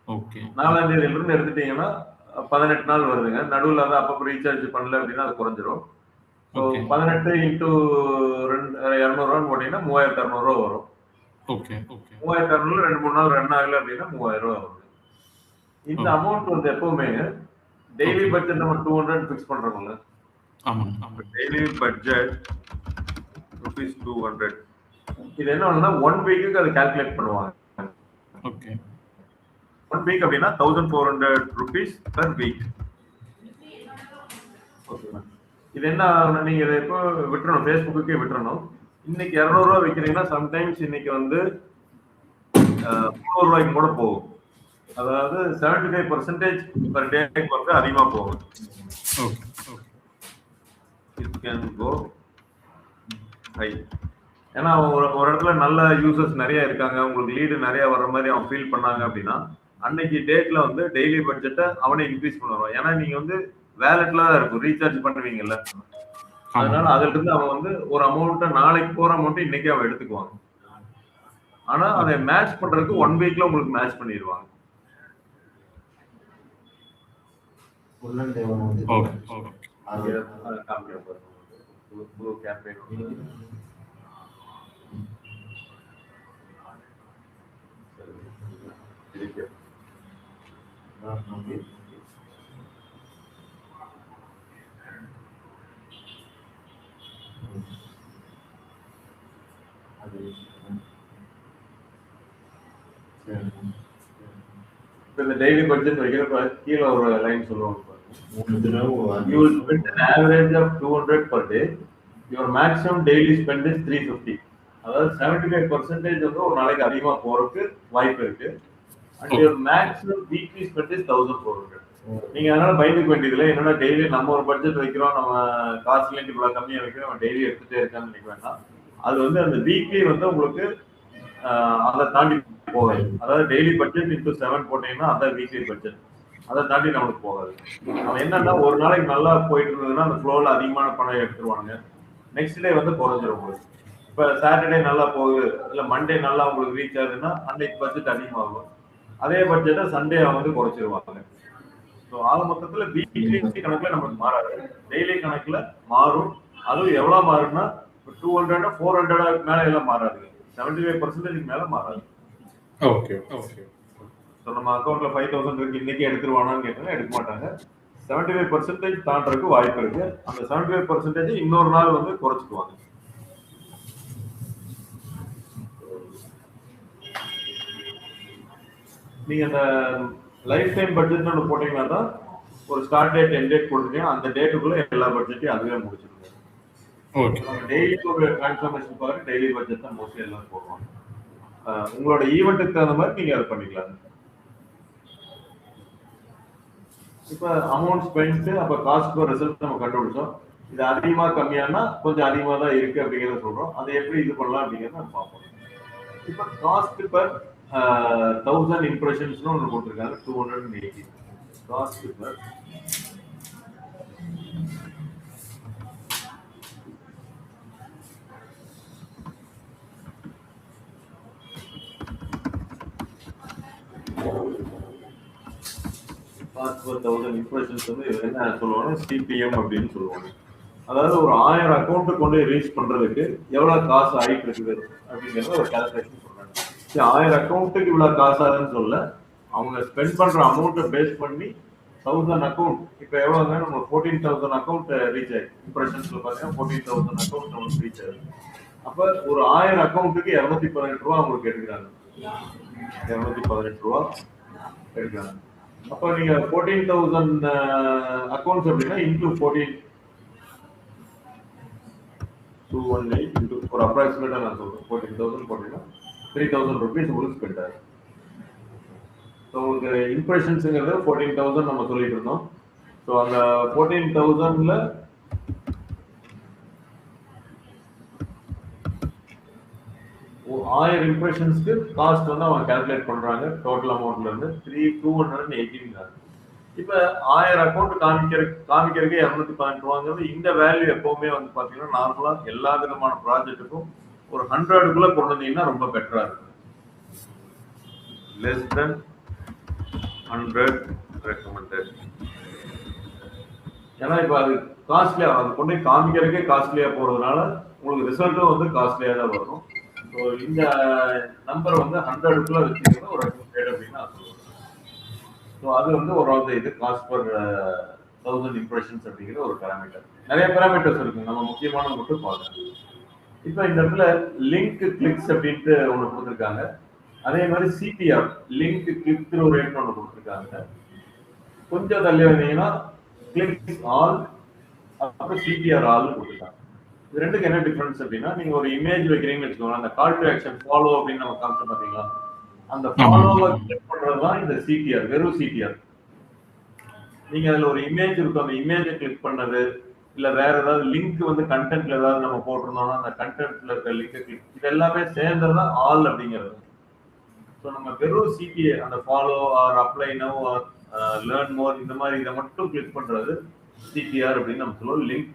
ஓகே. 4ஆம் தேதியில இருந்து எடுத்துட்டீங்கன்னா 18 நாள் வருதுங்க. நடுவில் அதை அப்பப்போ ரீசார்ஜ் பண்ணல அப்படின்னா அது குறைஞ்சிரும். ஸோ 18 இன்டூ 200 ரூபான்னு போட்டீங்கன்னா 3600 ரூபா வரும். Okay okay. 3600 2-3 நாள் ரன் ஆகல அப்படின்னா 3000 ரூபா வரும். இந்த அமௌண்ட் வந்து எப்பவுமே டெய்லி பட்ஜெட் நம்ம 200 ஃபிக்ஸ் பண்றோம்ல. ஆமாங்க. Daily budget ₹200. இது என்ன ஆகும்னா 1 வீக்குக்கு அது கால்குலேட் பண்ணுவாங்க. ஓகே. 1 வீக் அப்படின்னா ₹1400 per வீக். ஓகேவா. இது என்ன நீங்க இதை இப்போ விட்டுறணும், ஃபேஸ்புக்குக்கே விட்டுறணும். இன்னைக்கு 200 ரூபா விற்கிறீங்கன்னா சம்டைம்ஸ் இன்னைக்கு வந்து 300 ரூபாய்க்கு கூட போகும். அதாவது 75% per day வந்து அதிகமா போகும். Okay okay. It can go high. ஏன்னா ஒரு இடத்துல நல்ல யூசர்ஸ் நிறைய இருக்காங்க, உங்களுக்கு லீடு நிறைய வர்ற மாதிரி அவன் ஃபீல் பண்ணாங்க அப்படின்னா அன்னைக்கு டேட்ல வந்து டெய்லி பட்ஜெட்டை அவனே இன்க்ரீஸ் பண்ணுவான். ஏன்னா நீங்க வந்து வேலெட்ல தான் இருக்கும், ரீசார்ஜ் பண்ணுவீங்கல்ல. அதனால அதுல இருந்து அவன் வந்து ஒரு அமௌண்ட்டை நாளைக்கு போற அமௌண்ட் இன்னைக்கு அவன் எடுத்துக்குவாங்க. ஆனா அதை மேட்ச் பண்றதுக்கு 1 வீக்ல உங்களுக்கு மேட்ச் பண்ணிடுவாங்க. இந்த டெய்லி பட்ஜெட் வைக்கிறப்ப கீழே ஒரு லைன் சொல்லுவாங்க. You will spend an average of 200 per day. Your maximum daily spend is 350. அதாவது 75% வந்து ஒரு நாளைக்கு அதிகமா போறதுக்கு வாய்ப்பு இருக்கு. And your maximum weekly spend is 1400. நீங்க அதனால பயந்துக்க வேண்டியதில்லை. என்னன்னா டெய்லி நம்ம ஒரு பட்ஜெட் வைக்கிறோம், நம்ம காஸ்ட்ல இவ்வளவு கம்மியா வைக்கிறோம், நம்ம டெய்லி எடுத்துட்டே இருக்கான்னு நினைக்க வேண்டாம். அது வந்து அந்த வீக்லி வந்து உங்களுக்கு அதை தாண்டி போகாது. அதாவது டெய்லி பட்ஜெட் இன்டூ 7 போட்டீங்கன்னா அதான் வீக்லி பட்ஜெட். அதை தாண்டி நம்மளுக்கு போகாது. அவன் என்னன்னா ஒரு நாளைக்கு நல்லா போயிட்டு இருந்ததுன்னா அந்த ஃப்ளோல அதிகமான பணம் எடுத்துருவானுங்க, நெக்ஸ்ட் டே வந்து குறைஞ்சிரும் உங்களுக்கு. இப்ப சாட்டர்டே நல்லா போகுது இல்ல மண்டே நல்லா உங்களுக்கு ரீச் ஆகுதுன்னா அன்னைக்கு பட்ஜெட் அதிகமாகும். அதே பட்ஜெட்டை சண்டே வந்து குறைச்சிருவாங்க. ஸோ ஆக மொத்தத்துல வீக்லி கணக்குல நமக்கு மாறாது, டெய்லி கணக்குல மாறும். அதுவும் எவ்வளவு மாறும்னா 200 400 மேல எல்லாம் மாறாது, 75% மேல மாறாது. Okay okay. ஸோ நம்ம அக்கௌண்ட்ல 5000 இருக்கு இன்னைக்கு எடுத்துருவானான்னு கேட்டாங்க, எடுக்க மாட்டாங்க. 75% தாண்டறதுக்கு வாய்ப்பு இருக்கு. அந்த 75% இன்னொரு நாள் வந்து குறைச்சிக்குவாங்க. நீங்க அந்த லைஃப் டைம் பட்ஜெட் ஒன்று போட்டீங்கன்னா தான் ஒரு ஸ்டார்ட் டேட் எண்ட் டேட் கொடுத்தீங்கன்னா அந்த டேட்டுக்குள்ள எல்லா பட்ஜெட்டையும் அதுவே முடிச்சிருங்க. டெய்லி ஒரு டிரான்ஸ்ஃபர்மேஷன் பாருங்க, டெய்லி பட்ஜெட் தான் மோஸ்ட்லி எல்லாம் போடுவாங்க. உங்களோட ஈவெண்ட்டுக்கு தகுந்த மாதிரி நீங்க அதை பண்ணிக்கலாம். இப்ப அமௌண்ட் ஸ்பெண்ட் அப்ப காஸ்ட் பர் ரிசல்ட் நம்ம கண்டுபிடிச்சோம். இது அதிகமா கம்மியானா கொஞ்சம் அதிகமா தான் இருக்கு அப்படிங்கிறத சொல்றோம். அதை எப்படி இது பண்ணலாம் அப்படிங்கிறத நம்ம பார்ப்போம். இப்ப காஸ்ட் பர் 1000 இம்ப்ரெஷன்ஸ் ஒன்று கொடுத்துருக்காங்க, 280. Cost per cost per 1000 impressions வந்து என்ன சொல்லுவாங்க, சிபிஎம் அப்படின்னு சொல்லுவாங்க. அதாவது ஒரு 1000 அக்கௌண்ட் கொண்டு ரீச் பண்றதுக்கு எவ்வளவு காசு ஆயிட்டு இருக்குது அப்படிங்கறத ஒரு கால்குலேஷன் சொல்றாங்க. 1000 அக்கௌண்ட்டுக்கு இவ்வளவு காசு ஆகுதுன்னு சொல்ல, அவங்க ஸ்பெண்ட் பண்ற அமௌண்ட்டை பேஸ் பண்ணி 1000 அக்கௌண்ட் இப்ப எவ்வளவு நம்ம 14000 அக்கௌண்ட் ரீச் ஆயிருக்கு. இம்ப்ரெஷன்ஸ்ல பாத்தீங்கன்னா 14000 அக்கௌண்ட் நமக்கு ரீச் ஆகுது. அப்ப ஒரு 1000 அக்கௌண்ட்டுக்கு 218 ரூபா அவங்களுக்கு எடுக்கிறாங்க. 218 ரூபா எடுக்கிறாங்க. அப்ப நீங்க 14000 அக்கௌண்ட்ஸ் அப்படின்னா இன்டூ 218 into ஒரு அப்ராக்சிமேட்டா நான் சொல்றேன், 14000 போட்டீங்கன்னா 3000 rupees உங்களுக்கு ஸ்பெண்ட் ஆகும். ஸோ உங்களுக்கு இம்ப்ரெஷன்ஸுங்கிறது 14000 நம்ம சொல்லிட்டு இருந்தோம். ஸோ அந்த 14000ல ஒரு 1000 இம்ப்ரெஷன்ஸ்க்கு காஸ்ட் வந்து அவங்க கால்குலேட் பண்றாங்க. டோட்டல் அமௌண்ட்ல இருந்து 218. இப்ப 1000 அக்கௌண்ட் காமிக்கிறதுக்கு 218 ரூபாங்கிறது இந்த வேல்யூ எப்பவுமே வந்து பாத்தீங்கன்னா நார்மலா எல்லா விதமான ப்ராஜெக்ட்டுக்கும் ஒரு 100க்குள்ள கொண்டு வந்தீங்கன்னா ரொம்ப பெட்டரா இருக்கும். Less than 100 recommended. ஏன்னா இப்ப அது காஸ்ட்லியா, அது கொண்டு காமிக்கிறதுக்கே காஸ்ட்லியா போறதுனால உங்களுக்கு ரிசல்ட்டும் வந்து காஸ்ட்லியா தான் வரும். ஸோ இந்த நம்பர் வந்து 100க்குள்ள வச்சுக்கிறது ஒரு ரெக்கமெண்டட் அப்படின்னு நான் சொல்லுவேன். ஸோ அது வந்து ஒரு இது காஸ்ட் பர் 1000 இம்ப்ரெஷன்ஸ் அப்படிங்கிற ஒரு பேராமீட்டர். நிறைய பேராமீட்டர்ஸ் இருக்கு, நம்ம முக்கியமான மட்டும் பார்க்கணும். இப்போ இந்த இடத்துல லிங்க் கிளிக்ஸ் அப்படின்ட்டு ஒன்று கொடுத்துருக்காங்க. அதே மாதிரி CPR link click through rate ஒன்று கொடுத்துருக்காங்க. கொஞ்சம் தள்ளி வந்தீங்கன்னா கிளிக்ஸ் ஆல், அப்புறம் சிபிஆர் ஆல் கொடுத்துருக்காங்க. இது ரெண்டுக்கு என்ன டிஃபரன்ஸ் அப்படின்னா, நீங்க ஒரு இமேஜ் வைக்கிறீங்கன்னு வச்சுக்கோங்க, அந்த கால் டு ஆக்ஷன் ஃபாலோ அப்படின்னு நம்ம காமிச்சோம் பார்த்தீங்களா, அந்த ஃபாலோவை கிளிக் பண்றதுதான் இந்த சிடிஆர், வெறும் சிடிஆர். நீங்க அதுல ஒரு இமேஜ் இருக்கும், அந்த இமேஜை கிளிக் பண்ணது, இல்ல வேற ஏதாவது லிங்க் வந்து கண்டென்ட்ல ஏதாவது நம்ம போட்டிருந்தோம்னா அந்த கண்டென்ட்ல இருக்க லிங்கை கிளிக், இது எல்லாமே சேர்ந்ததுதான் ஆல் அப்படிங்கிறது. ஸோ நம்ம வெறும் சிடிஏ அந்த follow or apply now or learn more இந்த மாதிரி இதை மட்டும் கிளிக் பண்றது சிடிஆர் அப்படின்னு நம்ம சொல்லுவோம், link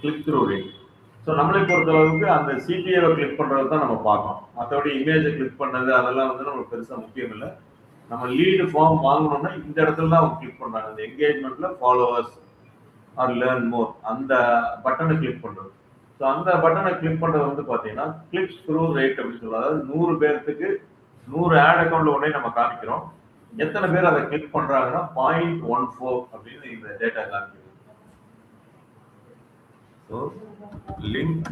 click through rate. So நம்மளை பொறுத்தளவுக்கு அந்த சிபிஏவை கிளிக் பண்றது தான் நம்ம பார்க்கணும். மற்றபடி இமேஜை கிளிக் பண்ணது அதெல்லாம் வந்து நம்மளுக்கு பெருசா முக்கியம் இல்லை. நம்ம லீடு ஃபார்ம் வாங்கணும்னா இந்த இடத்துல தான் அவங்க கிளிக் பண்றாங்க. அந்த என்கேஜ்மெண்ட்ல ஃபாலோவர்ஸ் ஆர் லேர்ன் மோர் அந்த பட்டனை கிளிக் பண்றது. ஸோ அந்த பட்டனை கிளிக் பண்றது வந்து பாத்தீங்கன்னா கிளிக் த்ரூ ரேட் அப்படின்னு சொல்லுவாங்க. அதாவது 100 பேருக்கு 100 ஆட் அக்கௌண்ட்ல உடனே நம்ம காமிக்கிறோம். எத்தனை பேர் அதை கிளிக் பண்றாங்கன்னா 0.14 அப்படின்னு இந்த டேட்டா காமிக்கிறோம். So link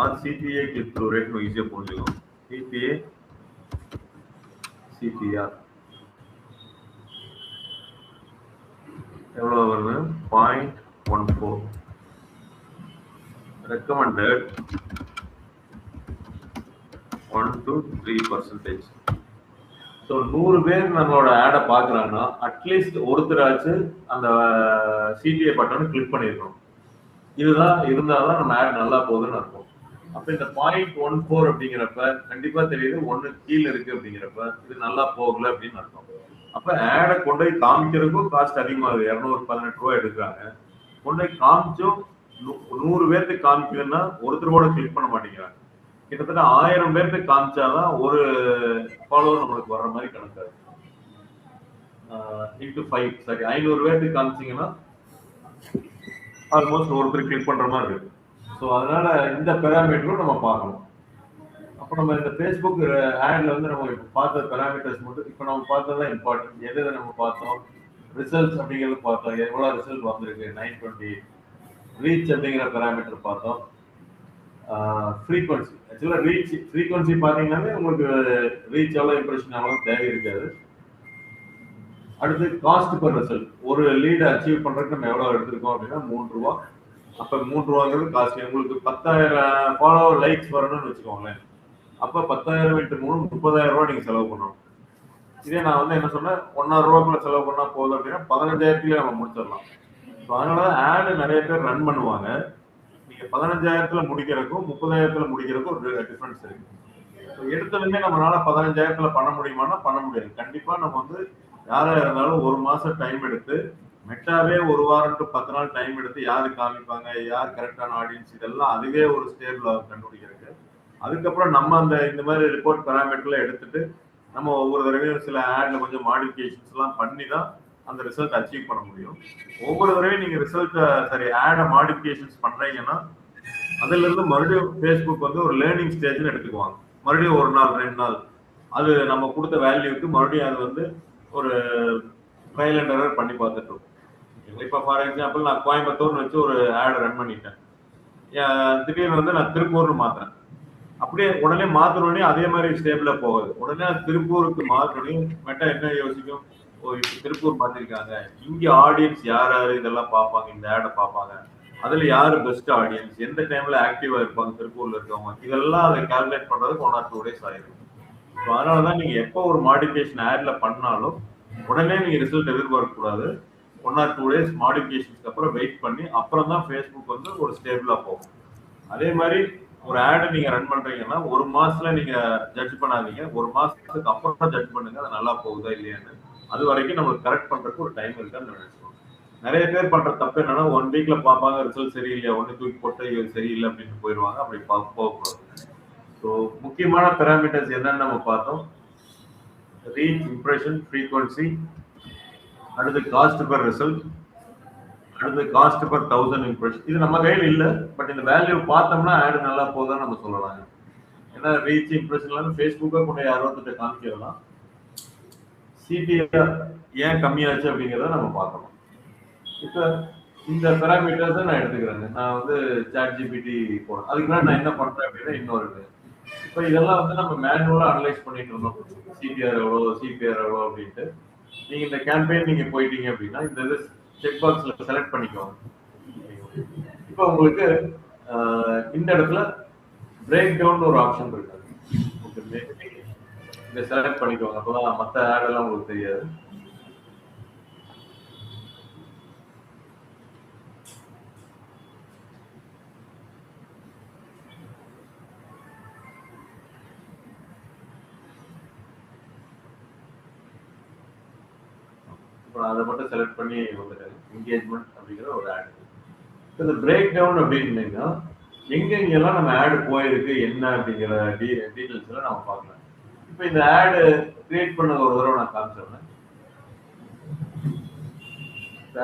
or CPA click through rate ஈஸியா புரிஞ்சுக்கணும். சிபிஏ சிபிஆர் எவ்வளவு வருது? 0.14. Recommended 1 to 3%. ஸோ 100 பேர் நம்மளோட ஆடை பார்க்குறாங்கன்னா அட்லீஸ்ட் ஒருத்தராச்சு அந்த சிபிஏ பட்டனை கிளிக் பண்ணிருக்கணும். இதுதான் இருந்தாதான் நம்ம ஆட் நல்லா போகுதுன்னு அர்த்தம். அப்ப இந்த 0.14 அப்படிங்கிறப்ப கண்டிப்பா தெரியுது 1 கீழே இருக்கு அப்படிங்கிறப்ப இது நல்லா போகல அப்படின்னு அர்த்தம். அப்ப ஆடை கொண்டு போய் காமிக்கிறதுக்கும் காஸ்ட் அதிகமாகுது. 218 ரூபாய் எடுக்கிறாங்க. கொண்டு போய் காமிச்சும் 100 பேருக்கு காமிக்கலன்னா ஒருத்தர் கூட கிளிக் பண்ண மாட்டேங்கிறாங்க. கிட்டத்தட்ட 1000 பேருக்கு காமிச்சாதான் ஒரு ஃபாலோவர் நம்மளுக்கு வர்ற மாதிரி கணக்காது. இன்டு 5 சரி 500 பேருக்கு காமிச்சிங்கன்னா ஆல்மோஸ்ட் ஒருத்தர் கிளிக் பண்ற மாதிரி இருக்கு. ஸோ அதனால இந்த பெராமீட்டரும் நம்ம பார்க்கணும். அப்போ நம்ம இந்த ஃபேஸ்புக் ஆட்ல வந்து நம்ம இப்போ பார்த்த பெராமீட்டர்ஸ் மட்டும் இப்போ நம்ம பார்த்ததான் இம்பார்ட்டன்ட். எதை நம்ம பார்த்தோம், ரிசல்ட்ஸ் அப்படிங்கிறது பார்த்தோம், எவ்வளோ ரிசல்ட் வந்திருக்கு 920, ரீச் அப்படிங்கிற பெராமீட்டர் பார்த்தோம், ஃப்ரீக்வன்சி. ஆக்சுவலாக ரீச் ஃப்ரீக்வன்சி பார்த்தீங்கன்னாலே உங்களுக்கு ரீச் எவ்வளோ இம்ப்ரெஷன் எவ்வளோ தேவை இருக்காது. அடுத்து காஸ்ட் பர் ரிசல்ட். ஒரு லீடை அச்சீவ் பண்றதுக்கு நம்ம எவ்வளவு எடுத்திருக்கோம் அப்படின்னா 3 ரூபா. அப்ப 3 ரூபாங்கிறது காஸ்ட். உங்களுக்கு 10,000 ஃபாலோவர் லைக்ஸ் வரணும்னு வச்சுக்கோங்களேன். அப்ப 10,000 × 3 30,000 ரூபாய் நீங்க செலவு பண்ணணும். இதே நான் வந்து என்ன சொன்னேன், 1,000 ரூபாய்க்குள்ள செலவு பண்ணா போதும் அப்படின்னா 15,000 நம்ம முடிச்சிடலாம். ஸோ அதனாலதான் ஆடு நிறைய பேர் ரன் பண்ணுவாங்க. நீங்க 15,000 முடிக்கிறதுக்கும் 30,000 முடிக்கிறதுக்கும் ஒரு டிஃபரன்ஸ் இருக்கு. எடுத்ததுமே நம்மளால 15,000 பண்ண முடியுமானா பண்ண முடியாது. கண்டிப்பா நம்ம வந்து யாரா இருந்தாலும் ஒரு மாசம் டைம் எடுத்து மெட்டாவே 1 வாரம் டு 10 நாள் டைம் எடுத்து யாரு காமிப்பாங்க, யார் கரெக்டான ஆடியன்ஸ், இதெல்லாம் அதுவே ஒரு ஸ்டேபிள் கண்டுபிடிக்கிறது. அதுக்கப்புறம் நம்ம அந்த இந்த மாதிரி ரிப்போர்ட் பெராமீட்டர்ல எடுத்துட்டு நம்ம ஒவ்வொரு தடவையும் சில ஆட்ல கொஞ்சம் மாடிஃபிகேஷன்ஸ் எல்லாம் பண்ணி தான் அந்த ரிசல்ட் அச்சீவ் பண்ண முடியும். ஒவ்வொரு தடவையும் நீங்க ரிசல்ட் சரி ஆட மாடிஃபிகேஷன்ஸ் பண்றீங்கன்னா அதுல இருந்து மறுபடியும் ஃபேஸ்புக் வந்து ஒரு லேர்னிங் ஸ்டேஜ்னு எடுத்துக்குவாங்க. மறுபடியும் 1 நாள் 2 நாள் அது நம்ம கொடுத்த வேல்யூக்கு மறுபடியும் அது வந்து ஒரு ட்ரையல் அண்ட் எரர் பண்ணி பார்த்துட்டு இருக்கோம். இப்போ ஃபார் எக்ஸாம்பிள் நான் கோயம்புத்தூர்னு வச்சு ஒரு ஆட் ரன் பண்ணிட்டேன். திடீர்னு வந்து நான் திருப்பூர்னு மாத்துறேன். அப்படியே உடனே மாத்தணுன்னே அதே மாதிரி ஸ்டேபிளா போகுது. உடனே அது திருப்பூருக்கு மாத்தணுன்னே மெட்டா என்ன யோசிக்கும், ஓ இப்போ திருப்பூர் மாத்திருக்காங்க, இங்க ஆடியன்ஸ் யார் யாரு இதெல்லாம் பார்ப்பாங்க, இந்த ஆடை பார்ப்பாங்க, அதுல யாரு பெஸ்ட் ஆடியன்ஸ், எந்த டைம்ல ஆக்டிவா இருப்பாங்க திருப்பூர்ல இருக்கவங்க, இதெல்லாம் அதை கால்குலேட் பண்றதுக்கு 1 or 2 days ஆயிடும். ஸோ அதனாலதான் நீங்க எப்போ ஒரு மாடிஃபிகேஷன் ஆட்ல பண்ணாலும் உடனே நீங்க ரிசல்ட் எதிர்பார்க்க கூடாது. 1 or 2 days மாடிஃபிகேஷனுக்கு அப்புறம் வெயிட் பண்ணி அப்புறம் தான் ஃபேஸ்புக் வந்து ஒரு ஸ்டேபிளா போகும். அதே மாதிரி ஒரு ஆட் நீங்க ரன் பண்றீங்கன்னா 1 மாசத்துல நீங்க ஜட்ஜ் பண்ணாதீங்க. 1 மாசத்துக்கு அப்புறம் ஜட்ஜ் பண்ணுங்க அது நல்லா போகுதா இல்லையான்னு. அது வரைக்கும் நம்மளுக்கு கரெக்ட் பண்றதுக்கு ஒரு டைம் இருக்கான்னு நினைச்சுக்கோங்க. நிறைய பேர் பண்ற தப்பு என்னன்னா 1 வீக்ல பார்ப்பாங்க ரிசல்ட் சரியில்லையா, ஒன்னு தூக்கி போட்டு இது சரியில்லை அப்படின்னு போயிடுவாங்க. அப்படி போகக்கூடாது. ஸோ முக்கியமான பெராமீட்டர்ஸ் என்னன்னு நம்ம பார்த்தோம். ரீச், இம்ப்ரெஷன், ஃப்ரீக்வன்சி, அடுத்து காஸ்ட் பர் ரிசல்ட், அடுத்து காஸ்ட் பர் 1000 இம்ப்ரெஷன். இது நம்ம கையில் இல்லை, பட் இந்த வேல்யூ பார்த்தோம்னா ஆடு நல்லா போகுதான்னு நம்ம சொல்லலாம். ஏன்னா ரீச் இம்ப்ரெஷன்ல ஃபேஸ்புக்கை கொண்டு யாரோத்திட்ட காமிக்கலாம். சிபிஆர் ஏன் கம்மியாச்சு அப்படிங்கிறத நம்ம பார்க்கணும். இப்போ இந்த பெராமீட்டர்ஸை நான் எடுத்துக்கிறேங்க. நான் வந்து ChatGPT போடுறேன். அதுக்கு மேலே நான் என்ன பண்றேன் அப்படின்னா இன்னொரு இப்போ இதெல்லாம் வந்து நம்ம மேனுவலா அனலைஸ் பண்ணிட்டு இருந்தோம். சிபிஆர் எவ்வளோ, சிபிஆர் எவ்வளோ அப்படின்ட்டு. நீங்க இந்த கேம்பெயின் நீங்க போயிட்டீங்க அப்படின்னா இந்த இது செக் பாக்ஸ்ல செலக்ட் பண்ணிக்கோங்க. இப்போ உங்களுக்கு இந்த இடத்துல பிரேக் டவுன் ஒரு ஆப்ஷன் இருக்கு. இதை செலக்ட் பண்ணிக்கோங்க. அப்பதான் மற்ற ஆட் எல்லாம் உங்களுக்கு தெரியாது. அதை மட்டும் செலக்ட் பண்ணி வந்துட்டேன். என்கேஜ்மெண்ட் அப்படிங்கிற ஒரு ஆட். இந்த பிரேக் டவுன் அப்படின்னா எங்கெங்கெல்லாம் நம்ம ஆடு போயிருக்கு என்ன அப்படிங்கிற டீட்டெயில்ஸ் எல்லாம் நம்ம பார்க்கலாம். இப்போ இந்த ஆடு கிரியேட் பண்ணது ஒரு தடவை நான் காமிச்சிடுறேன்.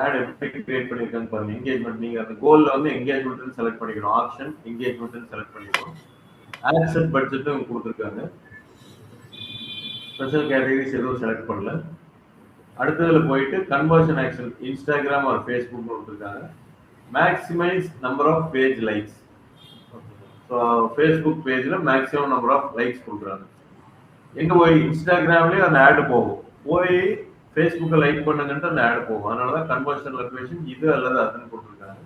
ஆட் எப்படி கிரியேட் பண்ணிருக்கான்னு பாருங்க. என்கேஜ்மெண்ட் நீங்க அந்த கோல்ல வந்து என்கேஜ்மெண்ட் செலக்ட் பண்ணிக்கணும். ஆப்ஷன் என்கேஜ்மெண்ட் செலக்ட் பண்ணிக்கணும். ஆட் செட் பட்ஜெட்டும் கொடுத்துருக்காங்க. ஸ்பெஷல் கேட்டகரிஸ் எதுவும் செலக்ட் பண்ணல. அடுத்ததுல போயிட்டு conversion action Instagram or Facebook கொடுத்துருக்காங்க. Maximise number of page likes. So Facebook பேஜ்ல மேக்ஸிமம் நம்பர் ஆஃப் லைக்ஸ் கொடுக்குறாங்க. எங்க போய் இன்ஸ்டாகிராம்லயே அந்த ஆடு போகும். போய் ஃபேஸ்புக்கை லைக் பண்ணுங்கன்ட்டு அந்த ஆடு போகும். அதனாலதான் கன்வர்ஷன் லொகேஷன் இது அல்லது அதுன்னு கொடுத்துருக்காங்க.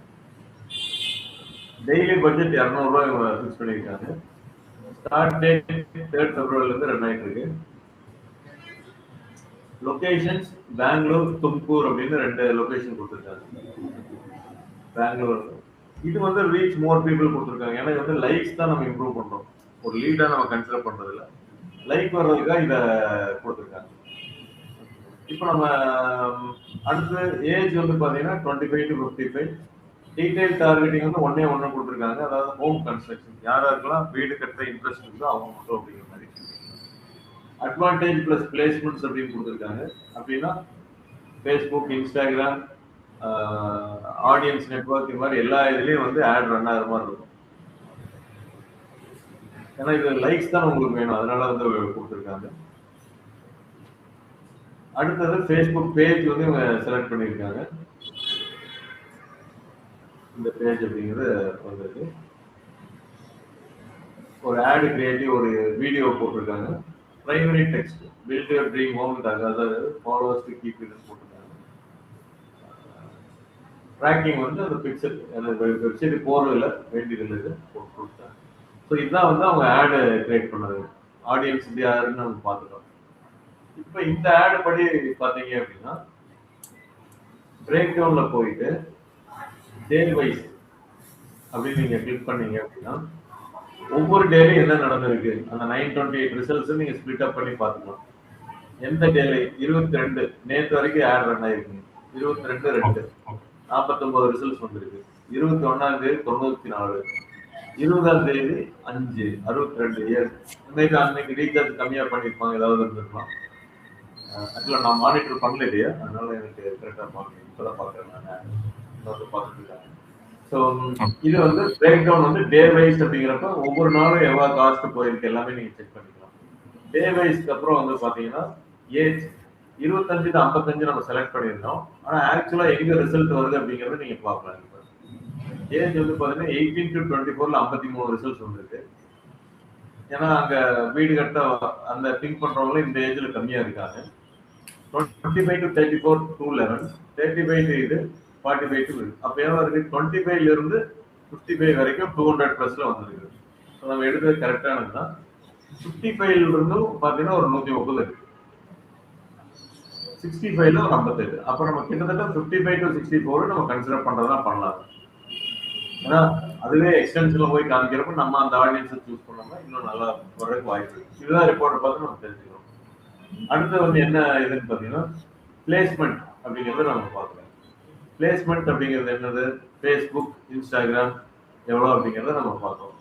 டெய்லி பட்ஜெட் 200 ரூபாய் ஃபிக்ஸ் பண்ணியிருக்காங்க. ஸ்டார்ட் டேட் 3rd February இருந்து ரன் ஆயிட்டு இருக்கு. லொகேஷன்ஸ் பெங்களூர், தும்கூர் அப்படின்னு 2 லொகேஷன் கொடுத்துருக்காங்க. பெங்களூர் இது வந்து ரீச் மோர் பீப்புள் கொடுத்துருக்காங்க. ஏன்னா இது வந்து லைக்ஸ் தான் நம்ம இம்ப்ரூவ் பண்றோம். ஒரு லீடா நம்ம கன்சிடர் பண்றது இல்லை. லைக் வர்றதுக்காக இதை கொடுத்துருக்காங்க. இப்போ நம்ம அடுத்து ஏஜ் வந்து பாத்தீங்கன்னா 25 to 55, டீடைல் டார்கெட்டிங் வந்து ஒண்ணு கொடுத்துருக்காங்க. அதாவது ஹோம் கன்ஸ்ட்ரக்ஷன் யாராருக்கெல்லாம் வீடு கட்டுற இன்ட்ரெஸ்ட் இருக்குதோ அவங்க மட்டும் அப்படிங்கிற மாதிரி. அட்வான்டேஜ் பிளஸ் பிளேஸ்மெண்ட்ஸ் அப்படின்னு கொடுத்துருக்காங்க. அப்படின்னா ஃபேஸ்புக், இன்ஸ்டாகிராம், ஆடியன்ஸ் நெட்வொர்க் இது மாதிரி எல்லா இதுலயும் வந்து ஆட் ரன் ஆகிற மாதிரி இருக்கும். ஏன்னா இது லைக்ஸ் தான் உங்களுக்கு வேணும், அதனால வந்து கொடுத்துருக்காங்க. அடுத்தது ஃபேஸ்புக் பேஜ் வந்து இவங்க செலக்ட் பண்ணியிருக்காங்க. இந்த பேஜ் அப்படிங்கிறது வந்திருக்கு. ஒரு ஆட் கிரியேட்டிவ் ஒரு வீடியோ போட்டிருக்காங்க. Primary text build your dream home, அதாவது ஃபாலோவர்ஸ் டு கீப் இது போட்டிருக்காங்க. ட்ராக்கிங் வந்து அந்த பிக்சர் வெப்சைட் போறதில்ல, வேண்டியதில்லை, இது போட்டு கொடுத்தாங்க. ஸோ இதுதான் வந்து அவங்க ஆடு கிரியேட் பண்ணது. ஆடியன்ஸ் இது யாருன்னு நம்ம பார்த்துட்டோம். இப்போ இந்த ஆடு படி பார்த்தீங்க அப்படின்னா பிரேக் டவுன்ல போயிட்டு டே வைஸ் அப்படின்னு நீங்க கிளிக் பண்ணீங்க அப்படின்னா ஒவ்வொரு டேலையும் என்ன நடந்திருக்கு அந்த 928 ரிசல்ட்ஸ் நீங்க ஸ்பிளிட் அப் பண்ணி பார்த்துக்கலாம். எந்த டேல 22 நேற்று வரைக்கும் ஆட் ரன் ஆயிருக்குங்க. 22/2 49 ரிசல்ட்ஸ் வந்திருக்கு. 21ஆம் தேதி 94, 20ஆம் தேதி 5 62. அன்னைக்கு ரீசார்ஜ் கம்மியா பண்ணிருப்பாங்க, ஏதாவது இருந்திருக்கலாம். ஆக்சுவலா நான் மானிட்டர் பண்ணல இல்லையா, அதனால எனக்கு கரெக்டா பார்க்கணும். இப்பதான் பாக்குறேன், நான் பார்த்துட்டு இருக்கேன். ஸோ இது வந்து பிரேக் டவுன் வந்து டே வைஸ் அப்படிங்கிறப்ப ஒவ்வொரு நாளும் எவ்வளவு காஸ்ட் போயிருக்கு எல்லாமே நீங்க செக் பண்ணிக்கலாம். டே வைஸ்க்கு அப்புறம் வந்து பாத்தீங்கன்னா ஏஜ் 25 to 55 நம்ம செலக்ட் பண்ணியிருந்தோம். ஆனா ஆக்சுவலா எங்க ரிசல்ட் வருது அப்படிங்கறத நீங்க பார்க்கலாம். ஏஜ் வந்து பாத்தீங்கன்னா 18 to 24ல 53 ரிசல்ட்ஸ் வந்திருக்கு. ஏன்னா அங்க வீடு கட்ட அந்த திங்க் பண்றவங்களும் இந்த ஏஜ்ல கம்மியா இருக்காங்க. 25 to 34 211, 35 to இது 45 to அப்ப எவ்வளவு இருக்கு, 25ல இருந்து 55 வரைக்கும் 200 பிளஸ்ல வந்திருக்கு. நம்ம எடுத்தது கரெக்டானதுதான். 55ல இருந்தும் பாத்தீங்கன்னா ஒரு 130 இருக்கு, 65ல ஒரு 58. அப்ப நம்ம கிட்டத்தட்ட 55 to 64 நம்ம கன்சிடர் பண்றதா பண்ணலாம். ஏன்னா அதுவே எக்ஸ்டென்ஷன்ல போய் காமிக்கிறப்ப நம்ம அந்த ஆடியன்ஸை சூஸ் பண்ணோம்னா இன்னும் நல்லா வர்றதுக்கு வாய்ப்பு இருக்கு. இதுதான் ரிப்போர்ட்டை பார்த்து நம்ம தெரிஞ்சுக்கிறோம். அடுத்து வந்து என்ன இதுன்னு பாத்தீங்கன்னா பிளேஸ்மெண்ட் அப்படிங்கிறத நம்ம பார்க்கலாம். பிளேஸ்மெண்ட் அப்படிங்கிறது என்னது, ஃபேஸ்புக், இன்ஸ்டாகிராம் எவ்வளோ அப்படிங்கிறத நம்ம பார்க்கலாம்.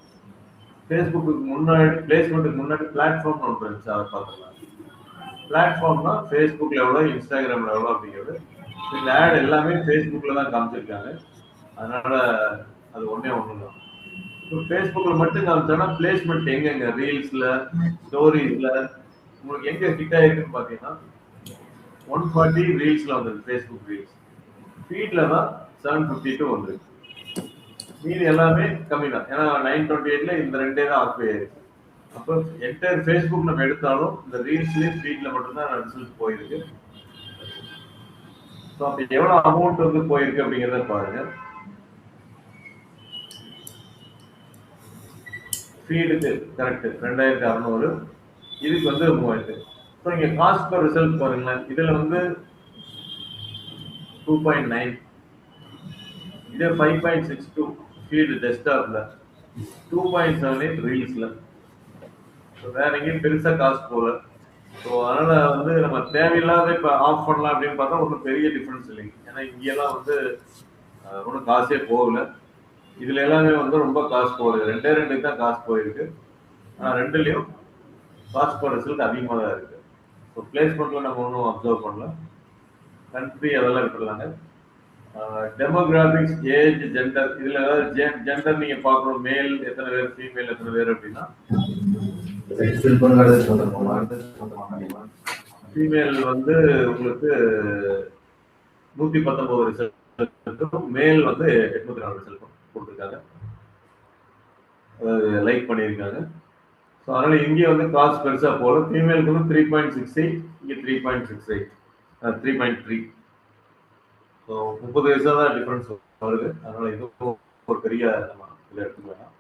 ஃபேஸ்புக்கு முன்னாடி பிளேஸ்மெண்ட்டுக்கு முன்னாடி பிளாட்ஃபார்ம் ஒன்று இருந்துச்சு, அதை பார்த்துக்கலாம். பிளாட்ஃபார்ம்னா ஃபேஸ்புக்கில் எவ்வளோ, இன்ஸ்டாகிராமில் எவ்வளோ அப்படிங்கிறது. இந்த ஆட் எல்லாமே ஃபேஸ்புக்கில் தான் காமிச்சிருக்காங்க, அதனால அது ஒன்றே தான். இப்போ ஃபேஸ்புக்கில் மட்டும் காமிச்சோன்னா பிளேஸ்மெண்ட் எங்கெங்க ரீல்ஸில், ஸ்டோரிஸில் உங்களுக்கு எங்கே ஹிட் ஆயிருக்குன்னு பார்த்தீங்கன்னா 140 ரீல்ஸில் வந்திருக்கு. ஃபேஸ்புக் ரீல்ஸ் ஃபீட்ல தான் 752 வந்திருக்கு. மீதி எல்லாமே கம்மி தான். ஏன்னா 928ல இந்த ரெண்டே தான் ஆக்குபை ஆயிருக்கு. அப்போ என்டையர் ஃபேஸ்புக் நம்ம எடுத்தாலும் இந்த ரீல்ஸ்லயும் ஃபீட்ல மட்டும்தான் ரிசல்ட் போயிருக்கு. ஸோ அப்போ எவ்வளவு அமௌண்ட் வந்து போயிருக்கு அப்படிங்கிறத பாருங்க. ஃபீடுக்கு கரெக்ட் 2600, இதுக்கு வந்து 3000. ஸோ இங்க காஸ்ட் பர் ரிசல்ட் பாருங்களேன். இதுல வந்து 2.9, இதே 5.62 ஃபீட் டெஸ்க்டாப்ல, 2.78 ரீல்ஸ்ல. வேற எங்கேயும் பெருசா காஸ்ட் போல. ஸோ அதனால வந்து நம்ம தேவையில்லாத இப்ப ஆஃப் பண்ணலாம் அப்படின்னு பார்த்தா ஒன்றும் பெரிய டிஃபரன்ஸ் இல்லைங்க. ஏன்னா இங்கெல்லாம் வந்து ஒன்றும் காசே போகல. இதுல எல்லாமே வந்து ரொம்ப காசு போகுது. 2 தான் காசு போயிருக்கு. ஆனா ரெண்டுலயும் காஸ்ட் பர் ரிசல்ட் அதிகமாக தான் இருக்கு. ஸோ பிளேஸ்மெண்ட்ல நம்ம ஒன்றும் அப்சர்வ் பண்ணல. கண்ட்ரி அதெல்லாம் விட்டுருந்தாங்க. டெமோகிராபிக்ஸ், ஏஜ், ஜெண்டர், இதுல ஏதாவது ஜெண்டர் நீங்க பார்க்கணும், மேல் எத்தனை பேர், ஃபீமேல் எத்தனை பேர் அப்படின்னா ஃபீமேல் வந்து உங்களுக்கு 119 ரிசல்ட், மேல் வந்து 804 ரிசல்ட் கொடுத்துருக்காங்க, லைக் பண்ணியிருக்காங்க. ஸோ அதனால இங்கே வந்து காஸ்ட் பெருசா போல. ஃபீமேலுக்கு வந்து 3.68, இங்கே 3.68, 3.3. ஸோ 30 வயசா தான் டிஃபரன்ஸ் வருது. அதனால இதுவும் ஒரு பெரிய நம்ம இதை எடுத்துக்கலாம்.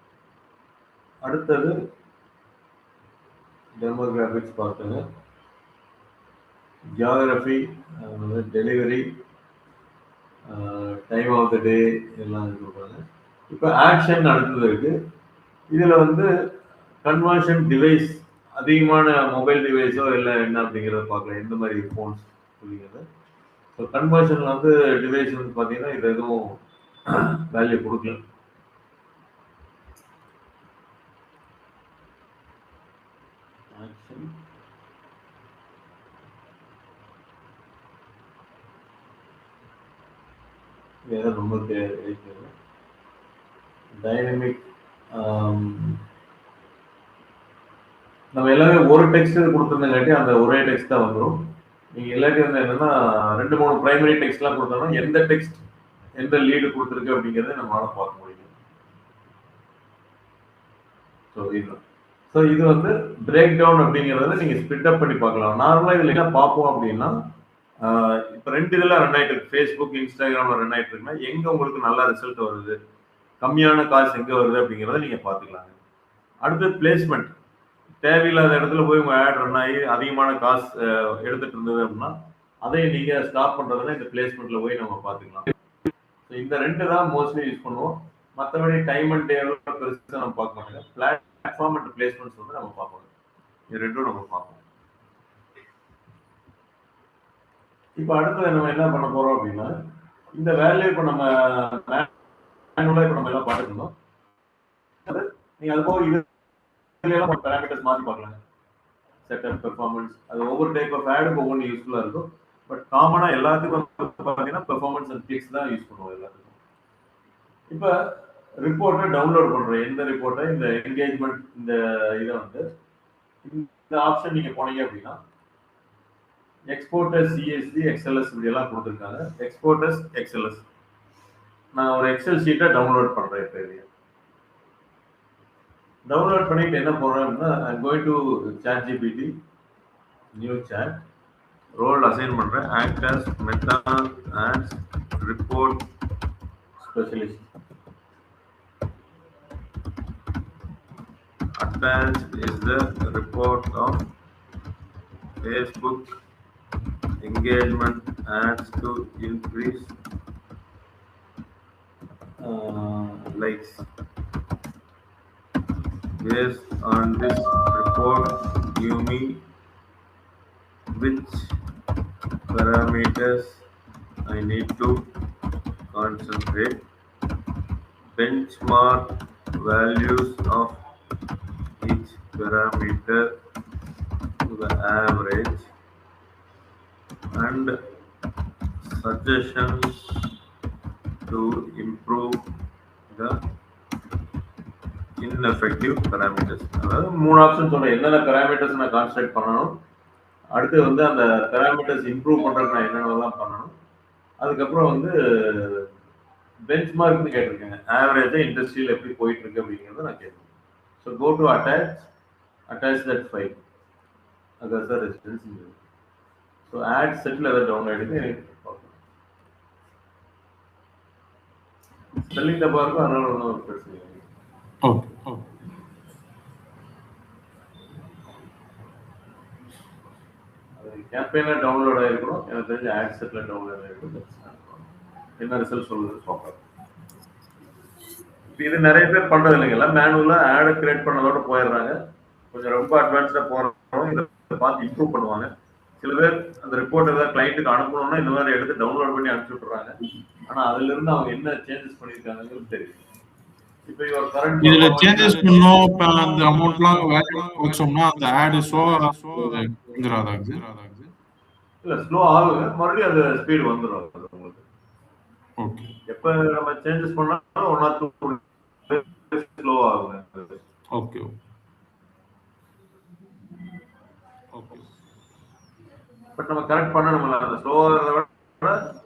அடுத்தது டெமோகிராபிக்ஸ் பார்த்துங்க. Geography, delivery, time of the day எல்லாம் சொல்றாங்க. இப்போ ஆக்ஷன் அடுத்தது இருக்கு. இதுல வந்து கன்வர்ஷன் டிவைஸ், அதிகமான மொபைல் டிவைஸோ இல்லை என்ன அப்படிங்கிறத பார்க்கலாம். எந்த மாதிரி ஃபோன்ஸ் அப்படிங்கிறது. ஸோ கன்வர்ஷன்ல வந்து டிவைஸ் வந்து பார்த்தீங்கன்னா இது எதுவும் வேல்யூ கொடுக்கல. ரொம்ப டைனமிக் நம்ம எல்லாமே ஒரு டெக்ஸ்ட் கொடுத்துருந்தங்காட்டி அந்த ஒரே டெக்ஸ்ட் தான் வந்துடும். நீங்க இல்லாட்டி வந்து என்னன்னா 2-3 பிரைமரி டெக்ஸ்ட்லாம் கொடுத்தோம்னா எந்த டெக்ஸ்ட் எந்த லீடு கொடுத்துருக்கு அப்படிங்கிறத நம்மளால பார்க்க முடியும். ஸோ இது வந்து பிரேக் டவுன் அப்படிங்கிறத நீங்க ஸ்பிட் அப் பண்ணி பார்க்கலாம். நார்மலா இதுல என்ன பார்ப்போம் அப்படின்னா இப்போ 2 இதெல்லாம் ரன் ஆயிட்டு இருக்கு, ஃபேஸ்புக் இன்ஸ்டாகிராம்ல ரன் ஆயிட்டு இருக்குன்னா எங்க உங்களுக்கு நல்ல ரிசல்ட் வருது, கம்மியான காசு எங்க வருது அப்படிங்கிறத நீங்க பார்த்துக்கலாங்க. அடுத்து பிளேஸ்மெண்ட். தேவையில்லாத இடத்துல போய் உங்க ஆட் ரன் ஆகி அதிகமான காசு எடுத்துட்டு இருந்தது அப்படின்னா அதை நீங்க ஸ்டாப் பண்றதுன்னா இந்த பிளேஸ்மெண்ட்ல போய் நம்ம பார்த்துக்கலாம். இந்த 2 தான் மோஸ்ட்லி யூஸ் பண்ணுவோம். மற்றபடி டைம் அண்ட் டேவலப் பெருசாக நம்ம பார்க்க மாட்டோங்க. பிளாட்ஃபார்ம் அண்ட் பிளேஸ்மெண்ட்ஸ் வந்து நம்ம பார்ப்போம். இது 2ம் நம்ம பார்ப்போம். இப்போ அடுத்து நம்ம என்ன பண்ண போறோம் அப்படின்னா இந்த வேல்யூ இப்போ நம்ம மேனுவலா இப்போ நம்ம எல்லாம் பார்த்துருந்தோம். நீங்க அது போக இது பேராமீட்டர்ஸ் மாற்றி பார்க்கலாம். செட்டப், பெர்ஃபார்மன்ஸ், அது ஒவ்வொரு டைப் ஆஃப் ஆடுக்கு ஒவ்வொன்று யூஸ்ஃபுல்லாக இருக்கும். பட் காமனாக எல்லாத்துக்கும் பார்த்தீங்கன்னா பெர்ஃபார்மன்ஸ் அண்ட் கிளிக்ஸ் தான் யூஸ் பண்ணுவோம் எல்லாத்துக்கும். இப்போ ரிப்போர்ட்டை டவுன்லோட் பண்ணுறோம். எந்த ரிப்போர்ட்டை இந்த என்கேஜ்மெண்ட் இந்த இதை வந்து இந்த ஆப்ஷன் நீங்கள் போனீங்க அப்படின்னா எக்ஸ்போர்ட்டர்ஸ் சிஎஸ்டி எக்ஸ்எல்எஸ் இப்படியெல்லாம் கொடுத்துருக்காங்க. எக்ஸ்போர்ட்டர்ஸ் எக்ஸ்எல்எஸ் நான் ஒரு எக்ஸல் ஷீட்டை டவுன்லோட் பண்ணுறேன். இப்போ இது டவுன்லோட் பண்ணிட்டு என்ன போறேன் அப்படின்னா I'm going to ChatGPT new chat role assign பண்றேன். Actors Meta ads report specialist. Attached is the report of Facebook engagement ads to increase likes. Based on this report, give me which parameters I need to concentrate. Benchmark values of each parameter to the average and suggestions to improve the ineffective parameters. அதாவது 3 ஆப்ஷன் சொல்றேன். என்னென்ன பேராமீட்டர்ஸ் நான் கான்சென்ட்ரேட் பண்ணணும், அடுத்து வந்து அந்த பேராமீட்டர்ஸ் இம்ப்ரூவ் பண்றதுக்கு நான் என்னென்னலாம் பண்ணணும், அதுக்கப்புறம் வந்து பெஞ்ச்மார்க்னு கேட்டிருக்கேங்க. ஆவரேஜா இண்டஸ்ட்ரியில் எப்படி போயிட்டு இருக்கு அப்படிங்கிறத நான் கேட்பேன். So go to attach that file. அதான் சார் ரெசிடென்ஸ். ஸோ ஆட் செட்டில் அதை டவுன்லோட் எடுத்து எனக்கு ஸ்பெல்லிங் தப்பா இருக்கும், அதனால ஒன்றும் ஒரு பிரச்சனை இல்லை. கேம்பெயினில் டவுன்லோட் ஆகிருக்கணும். எனக்கு தெரிஞ்ச ஆட் செட்டில் டவுன்லோட் ஆகிருக்கும். என்ன ரிசல்ட் சொல்லுது பார்க்கலாம். இது நிறைய பேர் பண்றது இல்லைங்களா, மேனுவலா ஆடை கிரியேட் பண்ணதோட போயிடுறாங்க. கொஞ்சம் ரொம்ப அட்வான்ஸ்டா போறவங்க இதை பார்த்து இம்ப்ரூவ் பண்ணுவாங்க. சில பேர் அந்த ரிப்போர்ட் ஏதாவது கிளைண்ட்டுக்கு அனுப்பணும்னா இந்த மாதிரி எடுத்து டவுன்லோட் பண்ணி அனுப்பிச்சு விட்டுறாங்க. ஆனா அதுல இருந்து அவங்க என்ன சேஞ்சஸ் பண்ணிருக்காங்கிறது தெரியும். இப்போ இவர் கரண்ட் இதுல சேஞ்சஸ் பண்ணோம். இப்ப அந்த அமௌண்ட்லாம் வேல்யூ வச்சோம்னா அந்த ஆட் வந்துராதாங்க. இல்ல ஸ்லோ ஆகுங்க, மறுபடியும் அது ஸ்பீடு வந்துடும் உங்களுக்கு. ஓகே, எப்ப நம்ம சேஞ்சஸ் பண்ணாலும் 1 or 2 ஸ்லோ ஆகுங்க. Okay okay. பட் நம்ம கரெக்ட் பண்ண நம்ம அந்த ஸ்லோ ஆகிறத விட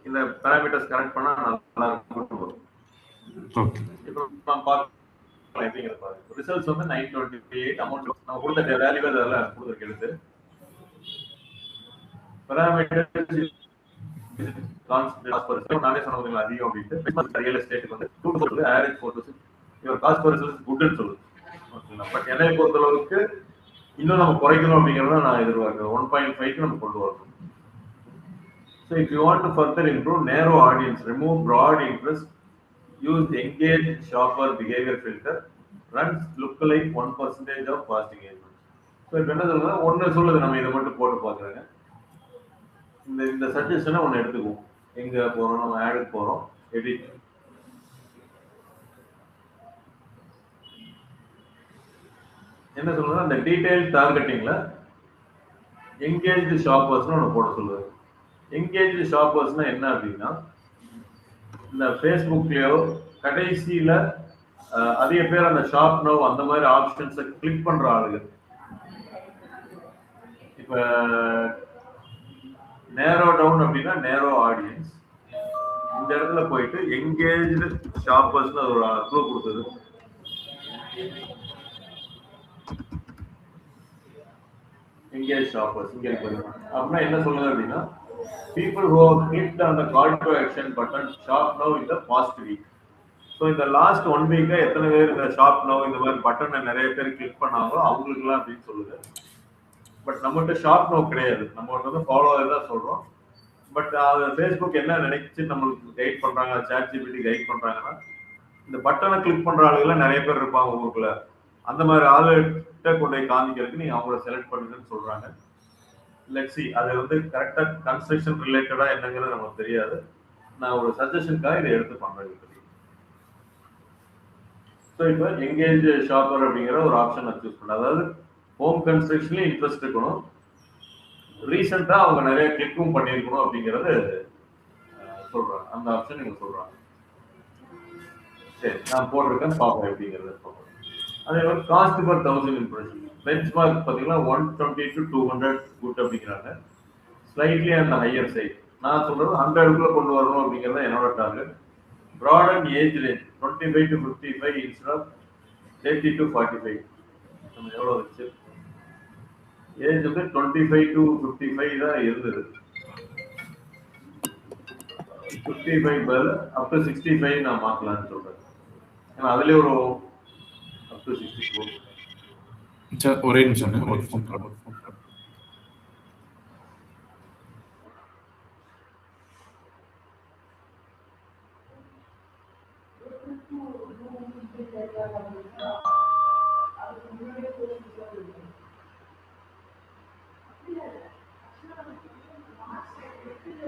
இந்த பாராமீட்டர்ஸ் கரெக்ட் பண்ணா நல்லா இருக்கும். ஓகே, இப்போ நம்ம பார்க்கலாம் எப்படிங்கறத பாருங்க. ரிசல்ட்ஸ் வந்து 928 அமௌண்ட் நம்ம கொடுத்த வேல்யூ அதெல்லாம் கொடுத்துருக்கு. எடுத்து பாராமீட்டர்ஸ் நானே சொன்னது அதிகம் அப்படின்ட்டு ரியல் எஸ்டேட்டுக்கு வந்து 2 சொல்லுது, ஆவரேஜ் 4%. இவர் காஸ்ட் பர் ரிசல்ட் குட்னு சொல்லுது. ஓகேங்களா, பட் என்னை பொறுத்தளவுக்கு இன்னும் நம்ம குறைக்கணும் அப்படிங்கிறத நான் எதிர்பார்க்கிறேன். 1.5க்கு நம்ம கொண்டு வரணும். So if you want to further improve narrow audience, remove broad interest, use engage shopper behavior filter, runs lookalike 1% of past engagement. So இப்போ என்ன சொல்லுங்க, ஒன்று சொல்லுது, நம்ம இதை மட்டும் போட்டு பார்க்குறேங்க. இந்த சஜஷனை ஒன்று எடுத்துக்குவோம். எங்கே போகிறோம், நம்ம ஆடுக்கு போகிறோம், எடிட் என்ன சொல்லுங்க, அந்த டீடைல் டார்கெட்டிங்ல எங்கேஜ்டு ஷாப்பர்ஸ்னு ஒன்று போட சொல்லுவாரு. எங்கேஜ்டு ஷாப்பர்ஸ்னா என்ன அப்படின்னா, இந்த ஃபேஸ்புக்லயோ கடைசியில அதிக பேர் அந்த ஷாப் நோ அந்த மாதிரி ஆப்ஷன்ஸை கிளிக் பண்ற ஆளுங்க. இப்ப நேரோ டவுன் அப்படின்னா நேரோ ஆடியன்ஸ். இந்த இடத்துல போயிட்டு எங்கேஜ்டு ஷாப்பர்ஸ்னு ஒரு க்ளூ கொடுத்தது. எங்கேஜ் ஷாப்பர்ஸ் இங்க இருக்கு. அப்படின்னா என்ன சொல்லுது அப்படின்னா, people who have clicked on the call to action button shop now in the past week. So இந்த லாஸ்ட் 1 வீக்கா எத்தனை பேர் இந்த ஷாப் நோ இந்த மாதிரி பட்டனை நிறைய பேர் கிளிக் பண்ணாங்களோ அவங்களுக்குலாம் அப்படின்னு சொல்லுது. பட் நம்மகிட்ட ஷாப் நோ கிடையாது, நம்ம வந்து ஃபாலோவர் தான் சொல்றோம். பட் அது ஃபேஸ்புக் என்ன நினைச்சு நம்மளுக்கு கைட் பண்றாங்க, ChatGPT கைட் பண்றாங்கன்னா, இந்த பட்டனை கிளிக் பண்ற ஆளுகள்லாம் நிறைய பேர் இருப்பாங்க ஊருக்குள்ள. அந்த மாதிரி ஆளுகிட்ட கொண்டு போய் காமிக்கிறதுக்கு நீங்க அவங்கள செலக்ட் பண்ணுங்கன்னு சொல்றாங்க. லெட்ஸ் சி, அது வந்து கரெக்டா கன்ஸ்ட்ரக்ஷன் ரிலேட்டடா என்னங்கிறது நமக்கு தெரியாது. நான் ஒரு சஜஷனுக்காக இதை எடுத்து பண்றேன். ஸோ இப்போ எங்கேஜ் ஷாப்பர் அப்படிங்கிற ஒரு ஆப்ஷன் சூஸ் பண்ண, அதாவது ஹோம் கன்ஸ்ட்ரக்ஷன்லயும் இன்ட்ரெஸ்ட் இருக்கணும், ரீசெண்டா அவங்க நிறைய கிளிக்கும் பண்ணியிருக்கணும் அப்படிங்கிறது சொல்றாங்க. அந்த ஆப்ஷன் நீங்க சொல்றாங்க. சரி, நான் போட்டிருக்கேன், பார்ப்போம் எப்படிங்கிறது. அதே மாதிரி cost per 1000 impression bench mark பார்த்தீங்கன்னா 120 to 200 குட் அப்படிங்கிறாங்க. ஸ்லைட்லி அந்த ஹையர் சைட். நான் சொல்றது 100க்குள்ள கொண்டு வரணும் அப்படிங்கிறது என்னோட target. broaden age range 25 to 55 instead of 30 to 45. நம்ம எவ்வளவு வச்சு ஏஜ் வந்து 25 to 55 தான் இருந்தது. 55 பதில் up to 65 நான் மாத்தலாம்னு சொல்றேன். ஏன்னா அதுலயே ஒரு up to 64. ஒரே நிமிஷம்.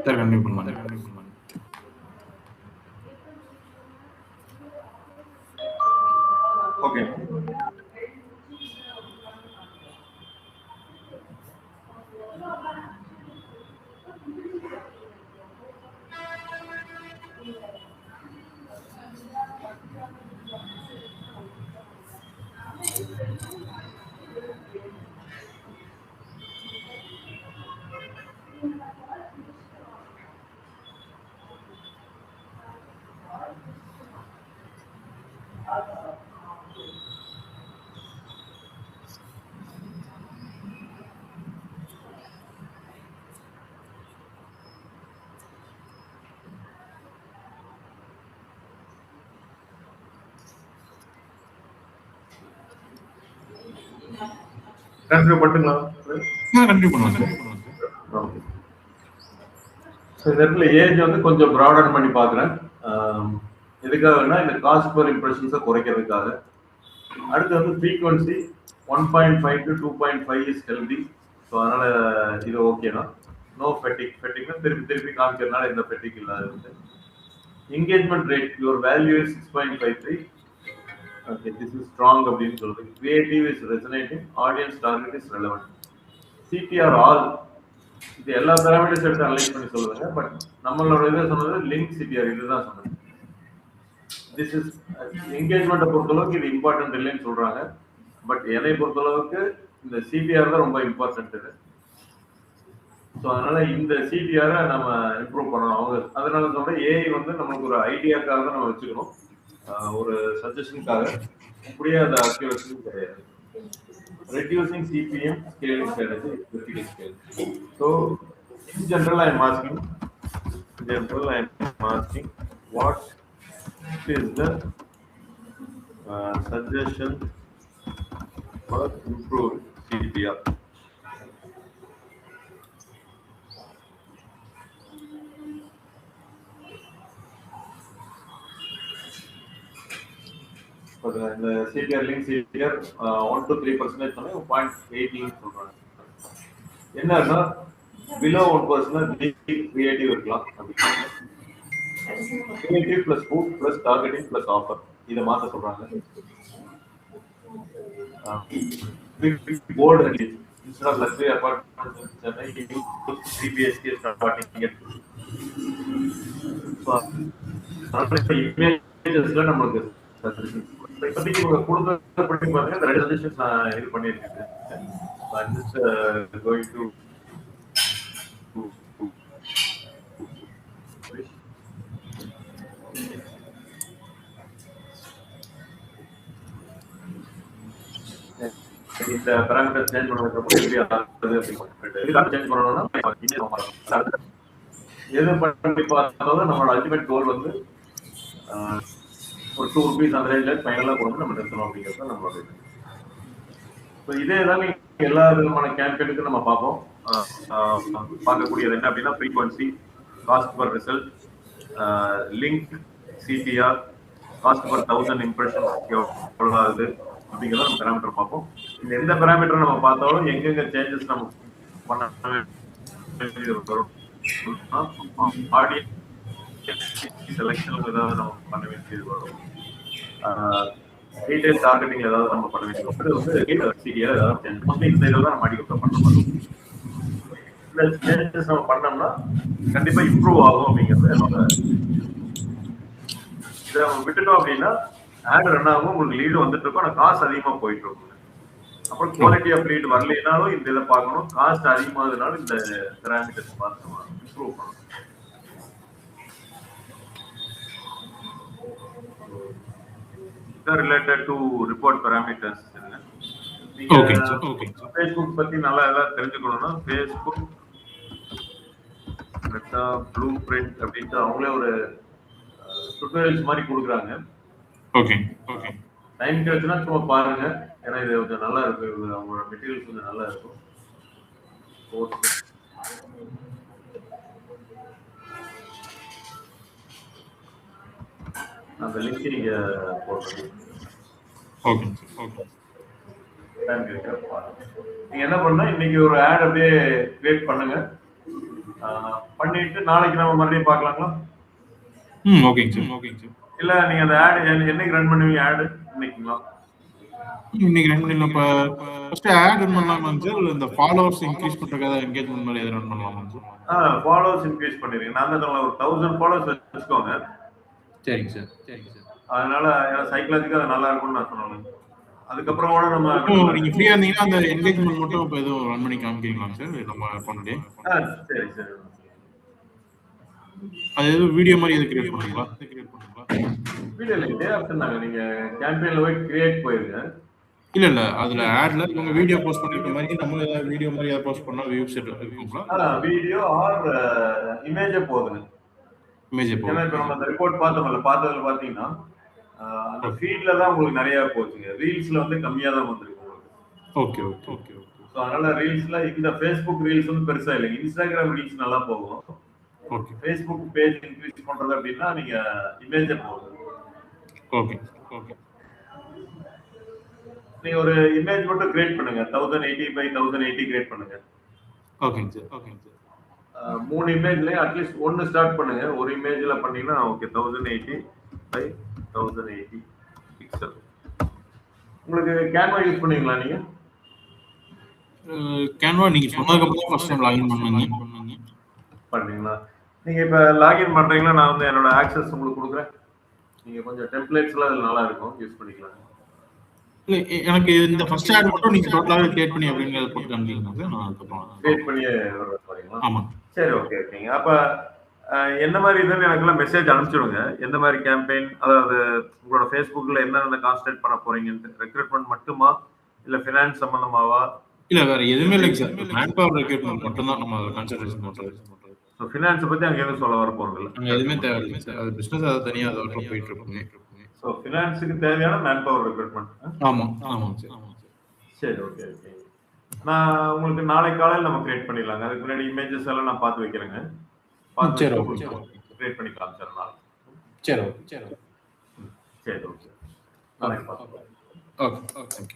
கண்டினியூ பண்ணலாம். ஓகே, கண்டினியூ பண்ணுங்களா? கண்டினியூ பண்ணுவாங்க. இந்த இடத்துல ஏஜ் வந்து கொஞ்சம் ப்ராடன் பண்ணி பார்க்குறேன். எதுக்காகனா இந்த காஸ்ட் பர் இம்ப்ரெஷன்ஸை குறைக்கிறதுக்காக. அடுத்து வந்து frequency 1.5 to 2.5 is healthy. So அதனால இது ஓகேனா. நோ ஃபெட்டிக். ஃபெட்டிக்னா திருப்பி திருப்பி காமிக்கிறதுனால எந்த ஃபெட்டிக் இல்லாத. Engagement rate your value is 6.53. Okay, this is strong அப்படின்னு சொல்றது. Creative is resonating, audience target is relevant. CTR all, இது எல்லா பேராமீட்டர்ஸ் எடுத்து அனலைஸ் பண்ணி சொல்லுவாங்க. பட் நம்மளோட இதை சொன்னது லிங்க் சிடிஆர், இதுதான் சொன்னது. திஸ் இஸ் என்கேஜ்மெண்ட்டை பொறுத்தளவுக்கு இது இம்பார்ட்டன்ட் இல்லைன்னு சொல்றாங்க. பட் என்னை பொறுத்தளவுக்கு இந்த சிடிஆர் தான் ரொம்ப இம்பார்ட்டன்ட். இது ஸோ அதனால இந்த சிடிஆரை நம்ம இம்ப்ரூவ் பண்ணணும். அவங்க அதனால சொல்ற ஏஐ வந்து நம்மளுக்கு ஒரு ஐடியாக்காக தான் நம்ம வச்சுக்கணும், ஒரு சஜஷனுக்காக. அப்படியே அந்த அக்யூரஸியும் கிடையாது. Reducing CPM scaling strategy is critical scale. So in general I am asking what is the suggestion for improved CPR? இந்த சிடிஆர் லிங்க் சிடிஆர் 1 to 3% சொன்னா 0.8 சொல்றாங்க. என்னன்னா பிலோ 1% கிரியேட்டிவ் இருக்கலாம். Creative plus food plus targeting plus offer, இதை மாற்ற சொல்றாங்க. board instead of luxury apartments in Chennai, you use 3 BHK starting at. So, imagesல நமக்கு suggestions. இப்போதைக்கு இவங்க கொடுத்தபடி பார்த்தீங்கன்னா இந்த ரெண்டு suggestions நான் இது பண்ணியிருக்கேன். So I'm just going to இந்த parameter change பண்ணதுக்கப்புறம் எப்படி ஆகுது அப்படின்னு இதுக்காக சேஞ்ச் பண்ணணும்னா எது பண்ணி பார்த்தாலும் நம்மளோட அல்டிமேட் கோல் வந்து ஒரு 2 rupees அந்த ரேஞ்சில் ஃபைனலாக கொண்டு நம்ம நிறுத்தணும் அப்படிங்கிறது நம்மளோட இது. ஸோ இதே தான் எல்லா விதமான கேம்பெயினுக்கும் நம்ம பார்ப்போம். பார்க்கக்கூடியது என்ன அப்படின்னா frequency, cost per result, link, CTR, cost per 1000 impression எவ்வளோ ஆகுது அப்படிங்கிறத நம்ம பேராமீட்டர் பார்ப்போம். இந்த எந்த பேராமீட்டர் நம்ம பார்த்தாலும் எங்கெங்க சேஞ்சஸ் நம்ம பண்ண வரும், செலக்ஷன் ஏதாவது நம்ம பண்ண வேண்டியது வரும், ரீட்டைல் டார்கெட்டிங் ஏதாவது நம்ம பண்ண வேண்டியது வரும். வந்து சிடிஆர் ஏதாவது சேஞ்ச் இந்த இதில் தான் நம்ம அடிக்க பண்ண மாட்டோம். இந்த சேஞ்சஸ் நம்ம பண்ணோம்னா கண்டிப்பா இம்ப்ரூவ் ஆகும் அப்படிங்கிறது என்னோட. இதை நம்ம விட்டுட்டோம் அப்படின்னா ஆட் ரன் ஆகும், உங்களுக்கு லீடு வந்துட்டு இருக்கும், ஆனால் காசு அதிகமாக போயிட்டு இருக்கும். அப்புறம் குவாலிட்டி ஆஃப் லீடு வரலைனாலும் இந்த இதை பார்க்கணும், காஸ்ட் அதிகமாகனாலும் இந்த பேராமீட்டர்ஸ் பார்த்து இம்ப்ரூவ் பண்ணணும். Related to report parameters. Facebook பத்தி நல்லா ஏதாவது தெரிஞ்சுக்கணும்னா ஃபேஸ்புக் ப்ளூ பிரிண்ட் அப்படின்ட்டு அவங்களே ஒரு டுட்டோரியல்ஸ் மாதிரி கொடுக்குறாங்க. ஓகே ஓகே, டைம் கிடைச்சுன்னா சும்மா பாருங்க, ஏன்னா இது கொஞ்சம் நல்லா இருக்கு, அவங்களோட மெட்டீரியல்ஸ் கொஞ்சம் நல்லா இருக்கும். அந்த லிங்க் நீங்க போடுறீங்க. ஓகே ஓகே, டைம் கிடைக்கிற பாருங்க. நீங்க என்ன பண்ணா இன்னைக்கு ஒரு ஆட் அப்படியே கிரியேட் பண்ணுங்க, பண்ணிட்டு நாளைக்கு நம்ம மறுபடியும் பார்க்கலாங்களா? ஓகேங்க சார், ஓகேங்க சார். இல்ல நீங்க அந்த ஆட் என்னைக்கு ரன் பண்ணுவீங்க? ஆட் இன்னைக்குங்களா? இன்னைக்கு ரன் பண்ணலாம். இப்போ ஃபர்ஸ்ட் ஆட் ரன் பண்ணலாமா சார், இல்ல இந்த ஃபாலோவர்ஸ் இன்க்ரீஸ் பண்றதுக்காக என்கேஜ்மென்ட் மாதிரி எதாவது ரன் பண்ணலாமா சார்? ஃபாலோவர்ஸ் இன்க்ரீஸ் பண்ணிருங்க. நான் தான் ஒரு 1000 ஃபாலோவர்ஸ் வச்சுக்கோங்க. சரிங்க சார், சரிங்க சார். அதனால சைக்காலஜிக்கா அது நல்லா இருக்கும்னு நான் சொன்னேன். அதுக்கப்புறம் கூட நம்ம நீங்க ஃப்ரீயா இருந்தீங்கன்னா அந்த என்கேஜ்மென்ட் மட்டும் இப்போ எதுவும் ரன் பண்ணி காமிக்கிறீங்களா சார் நம்ம அக்கௌண்ட்லயே? சரி சரி. அது எதுவும் வீடியோ மாதிரி எது கிரியேட் பண்ணுவீங்களா? வீடியோ இல்லை, இதே ஆப்ஷன் தாங்க. நீங்க கேம்பெயின்ல போய் கிரியேட் போயிருங்க. இல்ல இல்ல, அதுல ஆட்ல உங்க வீடியோ போஸ்ட் பண்ணிருக்க மாதிரி நம்ம ஏதாவது வீடியோ மாதிரி ஏதாவது போஸ்ட் பண்ணா வியூஸ் இருக்குங்களா? வீடியோ ஆர் இமேஜே போதுங்க. இமேஜே போதும். ஏன்னா இப்போ நம்ம அந்த ரிப்போர்ட் பார்த்தோம்ல, பார்த்ததுல பாத்தீங்கன்னா அந்த ஃபீட்ல தான் உங்களுக்கு நிறைய போச்சுங்க. ரீல்ஸ்ல வந்து கம்மியா தான் வந்திருக்கு உங்களுக்கு. Okay okay okay okay. So அதனால ரீல்ஸ்ல இந்த ஃபேஸ்புக் ரீல்ஸ் வந்து பெருசா இல்லைங்க. இன்ஸ்டாகிராம் ரீல்ஸ் நல்லா போகும். ஓகே. ஃபேஸ்புக் பேஜ் இன்க்ரீஸ் பண்றது அப்படின்னா நீங்க இமேஜே போதும். Okay okay. நீங்க ஒரு இமேஜ் மட்டும் கிரியேட் பண்ணுங்க. 1080 by 1080 கிரியேட் பண்ணுங்க. ஓகேங்க சார், ஓகேங்க சார். 3 இமேஜ்ல அட்லீஸ்ட் ஒன்னு ஸ்டார்ட் பண்ணுங்க. ஒரு இமேஜ்ல பண்ணீங்கன்னா ஓகே 1080 by 1080 பிக்சல். உங்களுக்கு கேன்வா யூஸ் பண்ணுவீங்களா நீங்க? கேன்வா நீங்க சொன்னதுக்கு அப்புறம் ஃபர்ஸ்ட் டைம் லாகின் பண்ணீங்களா? நீங்க இப்ப லாகின் பண்றீங்களா? நான் வந்து என்னோட ஆக்சஸ் உங்களுக்கு கொடுக்குறேன். நீங்க கொஞ்சம் டெம்ப்ளேட்ஸ்லாம் அதுல நல்லா இருக்கும், யூஸ் பண்ணிக்கலாம். இல்ல எனக்கு இந்த ஃபர்ஸ்ட் ஆட் மட்டும் நீங்க டோட்டலாவே கிரியேட் பண்ணி அப்படிங்கறத போட்டு காமிக்கிறீங்களா சார்? நான் அதுக்கப்புறம் கிரியேட் பண்ணி வரீங்களா? ஆமா. சரி ஓகே ஓகேங்க. அப்ப என்ன மாதிரி இதுன்னு எனக்குலாம் மெசேஜ் அனுப்பிச்சிடுங்க. எந்த மாதிரி கேம்பெயின், அதாவது உங்களோட ஃபேஸ்புக்ல என்னென்ன கான்சென்ட்ரேட் பண்ண போறீங்கன்னு. ரெக்ரூட்மெண்ட் மட்டுமா இல்ல ஃபினான்ஸ் சம்பந்தமாவா? இல்ல வேற எதுவுமே இல்லைங்க சார். மேன் பவர் ரெக்ரூட்மெண்ட் மட்டும் தான் நம்ம கான்சென்ட்ரேஷன் பண்றது. ஸோ ஃபினான்ஸ் பத்தி அங்க எதுவும் சொல்ல வர போறது இல்ல. அங்க எதுவுமே தேவையில்லை சார். அது பிசினஸ் அது தனியா அதோட போயிட்டு இருக்குங்க. ஸோ ஃபினான்ஸுக்கு தேவையான மேன் பவர் ரெக்ரூட்மெண்ட். ஆமா ஆமாங்க சார். சரி ஓகே ஓகே. நான் உங்களுக்கு நாளை காலையில் நம்ம கிரியேட் பண்ணிடலாங்க. அதுக்கு முன்னாடி இமேஜஸ் எல்லாம் நான் பார்த்து வைக்கிறேங்க. சரி ஓகே. கிரியேட் பண்ணி காமிச்சிடுறேன் நாளைக்கு. சரி ஓகே. சரி ஓகே. நாளைக்கு பார்க்கலாம். Okay okay.